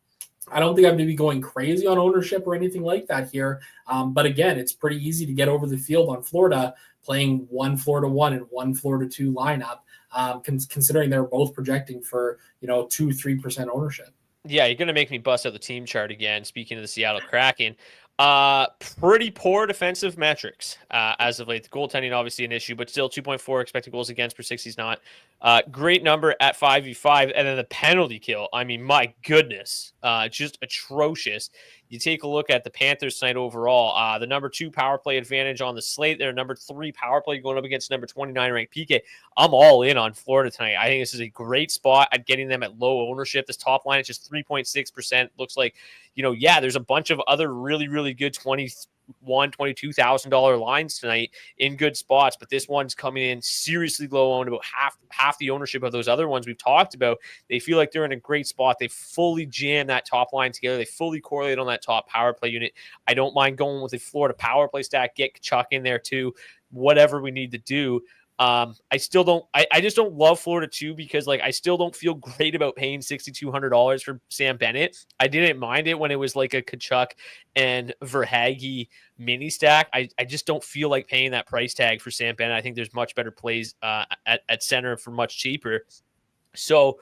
I don't think I'm going to be going crazy on ownership or anything like that here. But again, it's pretty easy to get over the field on Florida playing one Florida 1 and one Florida 2 lineup, considering they're both projecting for, 2-3% ownership. Yeah, you're going to make me bust out the team chart again. Speaking of the Seattle Kraken, pretty poor defensive metrics as of late. The goaltending obviously an issue, but still 2.4 expected goals against per 60 is not. Great number at 5v5, and then the penalty kill. I mean, my goodness, just atrocious. You take a look at the Panthers tonight overall. The number 2 power play advantage on the slate. They're number 3 power play going up against number 29 ranked PK. I'm all in on Florida tonight. I think this is a great spot at getting them at low ownership. This top line is just 3.6%. Looks like, there's a bunch of other really, really good $22,000 lines tonight in good spots, but this one's coming in seriously low owned, about half the ownership of those other ones we've talked about. They feel like they're in a great spot. They fully jam that top line together. They fully correlate on that top power play unit. I don't mind going with a Florida power play stack, get Tkachuk in there too, whatever we need to do. I just don't love Florida 2 because I still don't feel great about paying $6,200 for Sam Bennett. I didn't mind it when it was like a Tkachuk and Verhaeghe mini stack. I just don't feel like paying that price tag for Sam Bennett. I think there's much better plays at center for much cheaper. So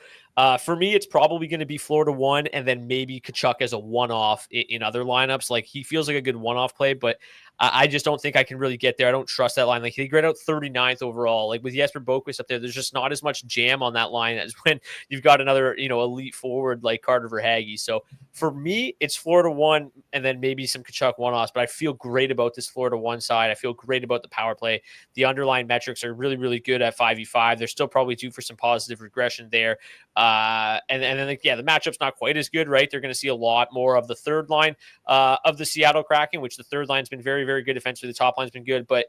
for me, it's probably going to be Florida 1 and then maybe Tkachuk as a one-off in other lineups. He feels like a good one-off play, but I just don't think I can really get there. I don't trust that line. They grade out 39th overall. With Jesper Boquist up there, there's just not as much jam on that line as when you've got another, elite forward like Carter Verhaeghe. So for me, it's Florida 1 and then maybe some Tkachuk one-offs, but I feel great about this Florida 1 side. I feel great about the power play. The underlying metrics are really, really good at 5v5. They're still probably due for some positive regression there. And then the matchup's not quite as good, right? They're going to see a lot more of the third line of the Seattle Kraken, which the third line's been very, very good defensively. The top line's been good, but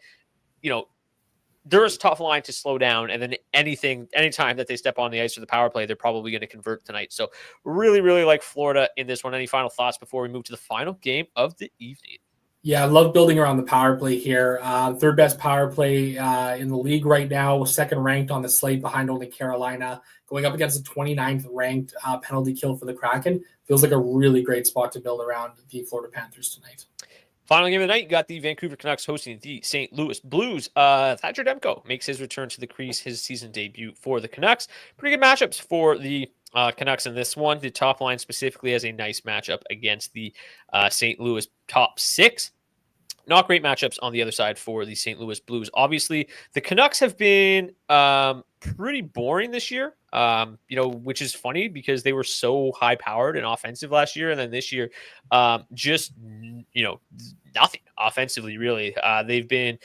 they're a tough line to slow down. And then anytime that they step on the ice for the power play, they're probably going to convert tonight. So really, really like Florida in this one. Any final thoughts before we move to the final game of the evening? Yeah, I love building around the power play here. Third best power play in the league right now, second ranked on the slate behind only Carolina, going up against the 29th ranked penalty kill for the Kraken. Feels like a really great spot to build around the Florida Panthers tonight. Final game of the night, you got the Vancouver Canucks hosting the St. Louis Blues. Thatcher Demko makes his return to the crease, his season debut for the Canucks. Pretty good matchups for the Canucks in this one. The top line specifically has a nice matchup against the St. Louis top six. Not great matchups on the other side for the St. Louis Blues. Obviously, the Canucks have been pretty boring this year, which is funny because they were so high-powered and offensive last year, and then this year, nothing offensively, really. They've been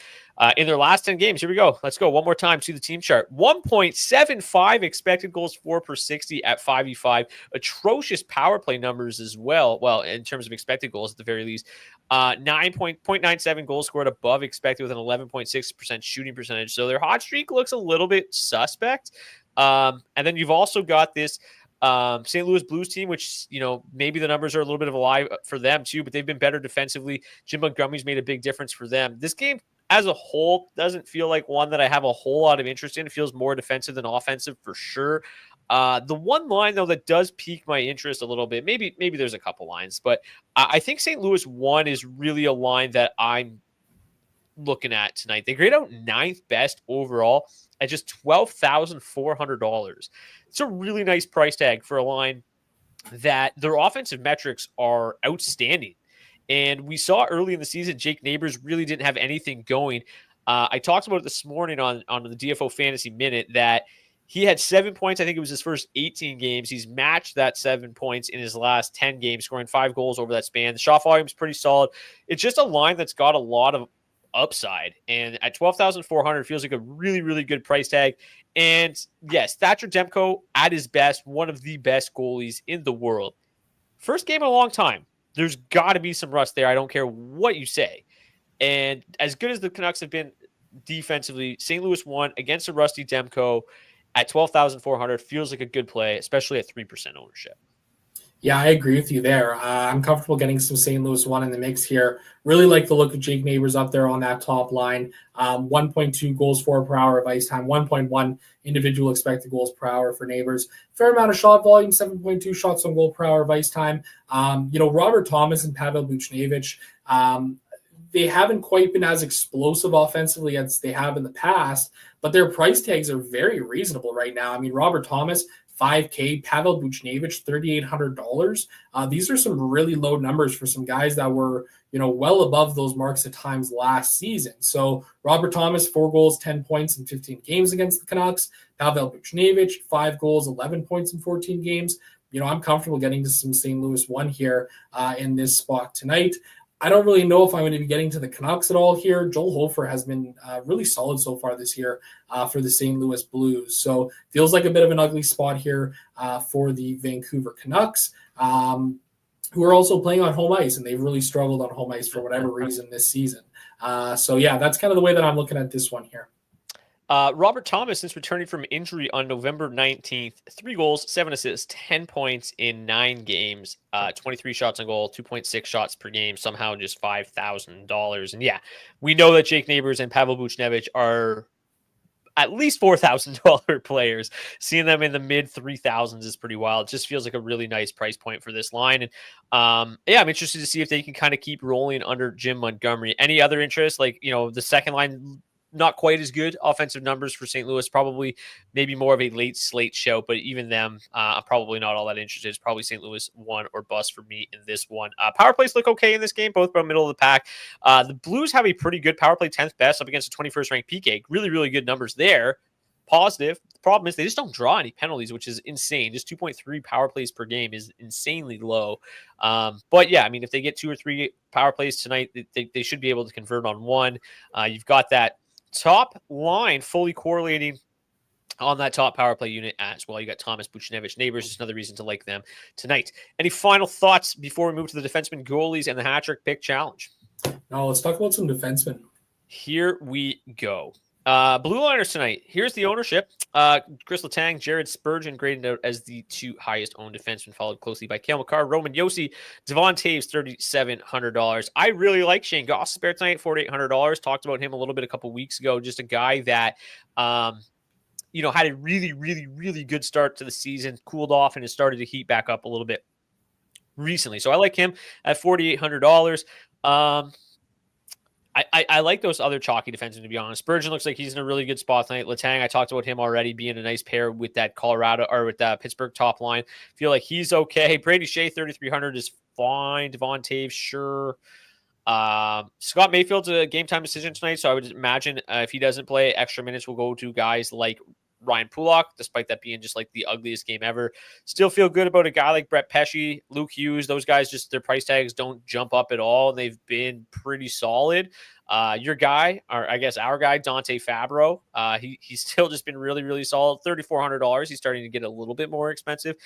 in their last 10 games. Here we go. Let's go one more time to the team chart. 1.75 expected goals for per 60 at 5v5. Atrocious power play numbers as well. Well, in terms of expected goals at the very least. 9.97 goals scored above expected with an 11.6% shooting percentage. So their hot streak looks a little bit suspect. And then you've also got this St. Louis Blues team, which, maybe the numbers are a little bit of a lie for them too, but they've been better defensively. Jim Montgomery's made a big difference for them. This game as a whole doesn't feel like one that I have a whole lot of interest in. It feels more defensive than offensive for sure. The one line, though, that does pique my interest a little bit, maybe there's a couple lines, but I think St. Louis 1 is really a line that I'm looking at tonight. They grade out 9th best overall at just $12,400. It's a really nice price tag for a line that their offensive metrics are outstanding. And we saw early in the season, Jake Neighbors really didn't have anything going. I talked about it this morning on the DFO Fantasy Minute that he had 7 points. I think it was his first 18 games. He's matched that 7 points in his last 10 games, scoring 5 goals over that span. The shot volume is pretty solid. It's just a line that's got a lot of upside. And at $12,400, feels like a really, really good price tag. And yes, Thatcher Demko at his best, one of the best goalies in the world. First game in a long time. There's got to be some rust there. I don't care what you say. And as good as the Canucks have been defensively, St. Louis won against a rusty Demko at $12,400 feels like a good play, especially at 3% ownership. Yeah, I agree with you there. I'm comfortable getting some St. Louis 1 in the mix here. Really like the look of Jake Neighbors up there on that top line. 1.2 goals for per hour of ice time, 1.1 individual expected goals per hour for Neighbors. Fair amount of shot volume, 7.2 shots on goal per hour of ice time. Robert Thomas and Pavel Buchnevich, they haven't quite been as explosive offensively as they have in the past, but their price tags are very reasonable right now. I mean, Robert Thomas, $5K, Pavel Buchnevich, $3,800. These are some really low numbers for some guys that were, well above those marks at times last season. So Robert Thomas, 4 goals, 10 points in 15 games against the Canucks. Pavel Buchnevich, 5 goals, 11 points in 14 games. I'm comfortable getting to some St. Louis 1 here in this spot tonight. I don't really know if I'm going to be getting to the Canucks at all here. Joel Hofer has been really solid so far this year for the St. Louis Blues. So feels like a bit of an ugly spot here for the Vancouver Canucks, who are also playing on home ice, and they've really struggled on home ice for whatever reason this season. That's kind of the way that I'm looking at this one here. Robert Thomas, since returning from injury on November 19th, 3 goals, 7 assists, 10 points in 9 games, 23 shots on goal, 2.6 shots per game, somehow just $5,000. And yeah, we know that Jake Neighbors and Pavel Buchnevich are at least $4,000 players. Seeing them in the mid 3,000s is pretty wild. It just feels like a really nice price point for this line. And I'm interested to see if they can kind of keep rolling under Jim Montgomery. Any other interest? The second line, not quite as good offensive numbers for St. Louis, probably maybe more of a late slate show, but even them, I'm probably not all that interested. It's probably St. Louis 1 or bust for me in this one. Power plays look okay in this game, both about middle of the pack. The Blues have a pretty good power play, 10th best up against the 21st ranked PK. Really, really good numbers there. Positive. The problem is they just don't draw any penalties, which is insane. Just 2.3 power plays per game is insanely low. If they get 2 or 3 power plays tonight, they should be able to convert on 1. You've got that top line fully correlating on that top power play unit as well. You got Thomas, Buchnevich, Neighbors. Just another reason to like them tonight. Any final thoughts before we move to the defenseman goalies and the hat trick pick challenge? No, let's talk about some defensemen. Here we go. Blue liners tonight. Here's the ownership. Chris Letang, Jared Spurgeon graded out as the two highest owned defensemen, followed closely by Cale Makar, Roman Josi, Devon Taves, $3,700. I really like Shane Gostisbehere tonight, $4,800. Talked about him a little bit a couple weeks ago. Just a guy that, had a really, really, really good start to the season, cooled off, and has started to heat back up a little bit recently. So I like him at $4,800. I like those other chalky defensemen, to be honest. Spurgeon looks like he's in a really good spot tonight. Letang, I talked about him already being a nice pair with that Colorado or with that Pittsburgh top line. Feel like he's okay. Brady Shea, 3,300 is fine. Devon Taves, sure. Scott Mayfield's a game time decision tonight, so I would imagine if he doesn't play, extra minutes will go to guys like Ryan Pulock, despite that being just like the ugliest game ever. Still feel good about a guy like Brett Pesce, Luke Hughes. Those guys, just their price tags don't jump up at all. They've been pretty solid. Your guy, or I guess our guy, Dante Fabro, he's still just been really, really solid. $3,400. He's starting to get a little bit more expensive.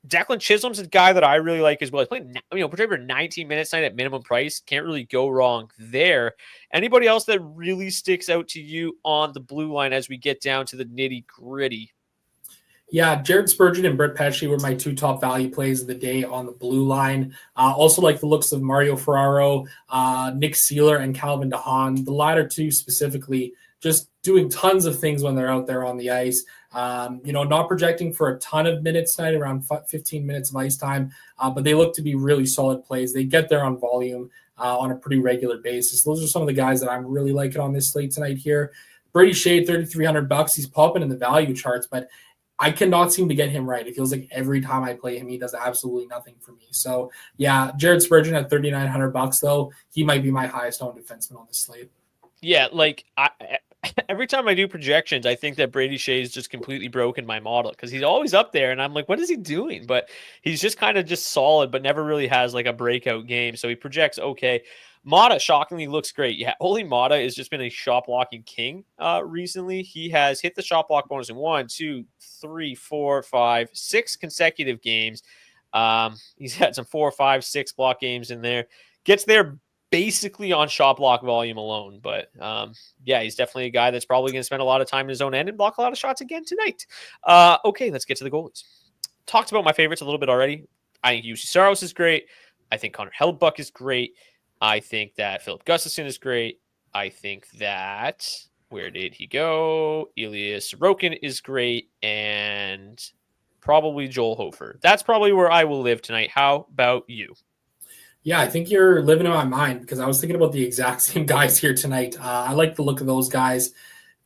Declan Chisholm's a guy that I really like as well. He's playing, for 19 minutes tonight at minimum price. Can't really go wrong there. Anybody else that really sticks out to you on the blue line as we get down to the nitty gritty? Yeah, Jared Spurgeon and Brett Pesce were my two top value plays of the day on the blue line. Also like the looks of Mario Ferraro, Nick Seeler, and Calvin DeHaan. The latter two specifically just doing tons of things when they're out there on the ice. Not projecting for a ton of minutes tonight, around 15 minutes of ice time, but they look to be really solid plays. They get there on volume on a pretty regular basis. Those are some of the guys that I'm really liking on this slate tonight here. Brady Shea, $3,300. He's popping in the value charts, but I cannot seem to get him right. It feels like every time I play him, he does absolutely nothing for me. So, yeah, Jared Spurgeon at $3,900, though, he might be my highest owned defenseman on this slate. Yeah, every time I do projections, I think that Brady Shea is just completely broken my model because he's always up there, and I'm like, what is he doing? But he's just kind of just solid, but never really has like a breakout game. So he projects okay. Mata shockingly looks great. Yeah, Oli Mata has just been a shot blocking king recently. He has hit the shot block bonus in 1, 2, 3, 4, 5, 6 consecutive games. He's had some 4, 5, 6 block games in there. Gets there basically on shot block volume alone. But he's definitely a guy that's probably going to spend a lot of time in his own end and block a lot of shots again tonight. Okay, let's get to the goalies. Talked about my favorites a little bit already. I think UC Saros is great. I think Connor Hellebuyck is great. I think that Philip Gustafsson is great. I think that, where did he go? Ilya Sorokin is great. And probably Joel Hofer. That's probably where I will live tonight. How about you? Yeah, I think you're living in my mind because I was thinking about the exact same guys here tonight. I like the look of those guys.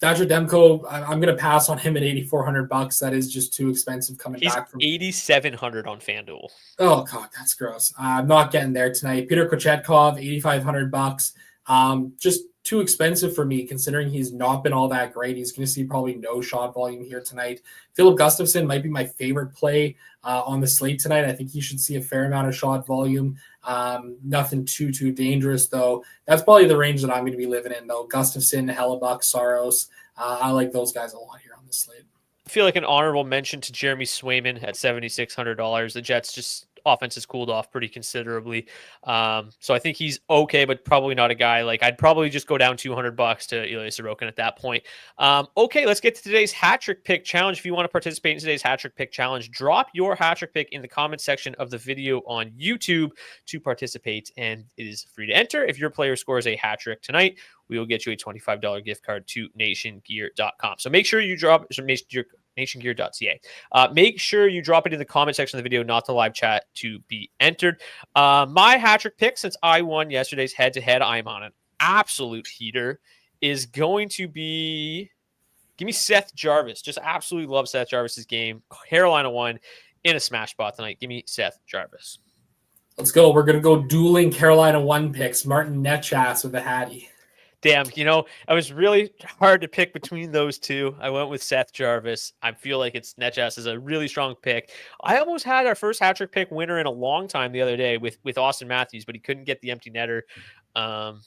Thatcher Demko, I'm going to pass on him at $8,400. That is just too expensive coming back from $8,700 on FanDuel. Oh God, that's gross. I'm not getting there tonight. Peter Kochetkov, $8,500. Just too expensive for me considering he's not been all that great. He's going to see probably no shot volume here tonight. Philip Gustafsson might be my favorite play on the slate tonight. I think he should see a fair amount of shot volume. Nothing too dangerous though. That's probably the range that I'm going to be living in though. Gustafsson, Hellebuyck, Saros. I like those guys a lot here on this slate. I feel like an honorable mention to Jeremy Swayman at $7,600. The Jets just offense has cooled off pretty considerably. So I think he's okay, but probably not a guy like I'd probably just go down $200 to Ilya Sorokin at that point. Okay, let's get to today's hat trick pick challenge. If you want to participate in today's hat trick pick challenge, drop your hat trick pick in the comment section of the video on YouTube to participate, and it is free to enter. If your player scores a hat trick tonight, we will get you a $25 gift card to nationgear.com. So make sure you drop nationgear.ca. Make sure you drop it in the comment section of the video, not the live chat, to be entered. My hat trick pick, since I won yesterday's head-to-head, I'm on an absolute heater, is going to be, give me Seth Jarvis. Just absolutely love Seth Jarvis's game. Carolina won in a smash spot tonight. Give me Seth Jarvis. Let's go. We're going to go dueling Carolina 1 picks. Martin Netchas with the Hattie. Damn, I was really hard to pick between those two. I went with Seth Jarvis. I feel like Netchas is a really strong pick. I almost had our first hat trick pick winner in a long time the other day with Austin Matthews, but he couldn't get the empty netter.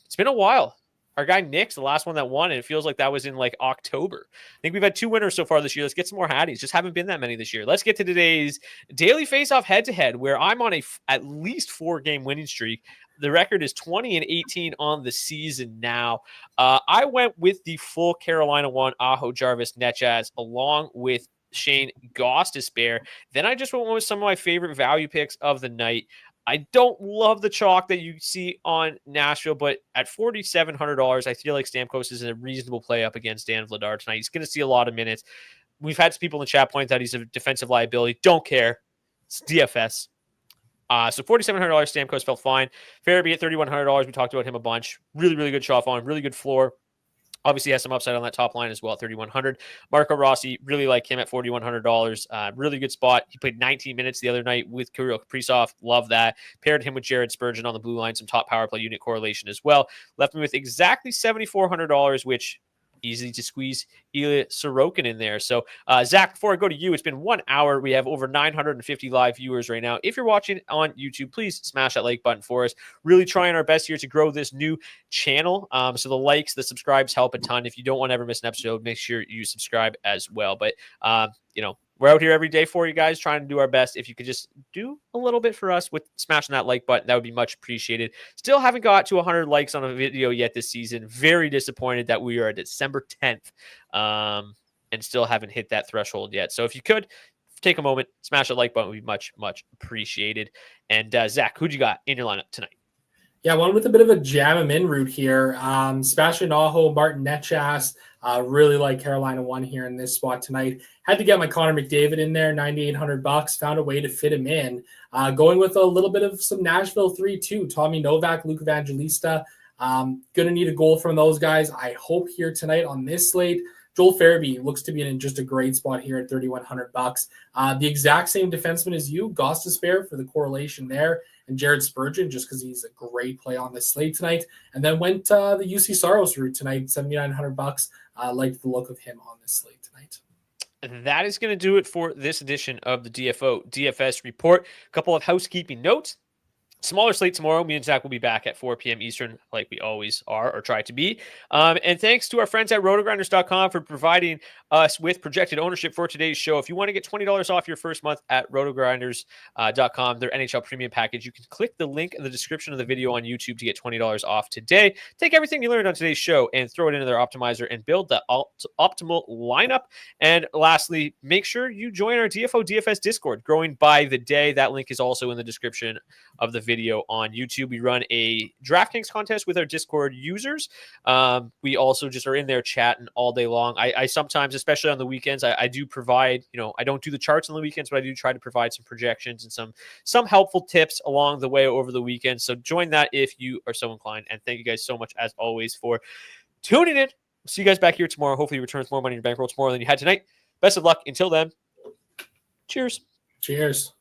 It's been a while. our guy Nick's the last one that won, and it feels like that was in like October. I think we've had 2 winners so far this year. Let's get some more Hatties. Just haven't been that many this year. Let's get to today's daily face-off head-to-head, where I'm on at least 4-game winning streak. The record is 20-18 on the season now. I went with the full Carolina one, Aho, Jarvis, Netjaz, along with Shane Gostisbehere. Then I just went with some of my favorite value picks of the night. I don't love the chalk that you see on Nashville, but at $4,700, I feel like Stamkos is a reasonable play up against Dan Vladar tonight. He's going to see a lot of minutes. We've had some people in the chat point that he's a defensive liability. Don't care. It's DFS. So $4,700 Stamkos felt fine. Farabee at $3,100. We talked about him a bunch. Really, really good shot on. Really good floor. Obviously has some upside on that top line as well at $3,100. Marco Rossi, really like him at $4,100. Really good spot. He played 19 minutes the other night with Kirill Kaprizov. Love that. Paired him with Jared Spurgeon on the blue line. Some top power play unit correlation as well. Left me with exactly $7,400, which easy to squeeze Ilya Sorokin in there. So, Zach, before I go to you, it's been 1 hour. We have over 950 live viewers right now. If you're watching on YouTube, please smash that like button for us. Really trying our best here to grow this new channel. So the likes, the subscribes help a ton. If you don't want to ever miss an episode, make sure you subscribe as well. But, we're out here every day for you guys, trying to do our best. If you could just do a little bit for us with smashing that like button, that would be much appreciated. Still haven't got to 100 likes on a video yet this season. Very disappointed that we are at December 10th and still haven't hit that threshold yet. So if you could take a moment, smash that like button, would be much, much appreciated. And Zach, who'd you got in your lineup tonight? Yeah, one with a bit of a jam him in route here. Sebastian Aho, Martin Netchas. Really like Carolina one here in this spot tonight. Had to get my Connor McDavid in there, $9,800. Found a way to fit him in. Going with a little bit of some Nashville 3-2. Tommy Novak, Luke Evangelista. Gonna need a goal from those guys. I hope here tonight on this slate. Joel Farabee looks to be in just a great spot here at $3,100. The exact same defenseman as you, Gostisbehere for the correlation there, and Jared Spurgeon just because he's a great play on this slate tonight. And then went the UC Saros route tonight, $7,900. Liked the look of him on this slate tonight. And that is going to do it for this edition of the DFS Report. A couple of housekeeping notes. Smaller slate tomorrow. Me and Zach will be back at 4 p.m. Eastern, like we always are or try to be. And thanks to our friends at rotogrinders.com for providing us with projected ownership for today's show. If you want to get $20 off your first month at rotogrinders.com, their NHL premium package, you can click the link in the description of the video on YouTube to get $20 off today. Take everything you learned on today's show and throw it into their optimizer and build the optimal lineup. And lastly, make sure you join our DFS Discord, growing by the day. That link is also in the description of the video on YouTube. We run a DraftKings contest with our Discord users. We also just are in there chatting all day long. I sometimes, especially on the weekends, I do provide, I don't do the charts on the weekends, but I do try to provide some projections and some helpful tips along the way over the weekend. So join that if you are so inclined. And thank you guys so much, as always, for tuning in. See you guys back here tomorrow. Hopefully you return with more money in your bankroll tomorrow than you had tonight. Best of luck. Until then, cheers. Cheers.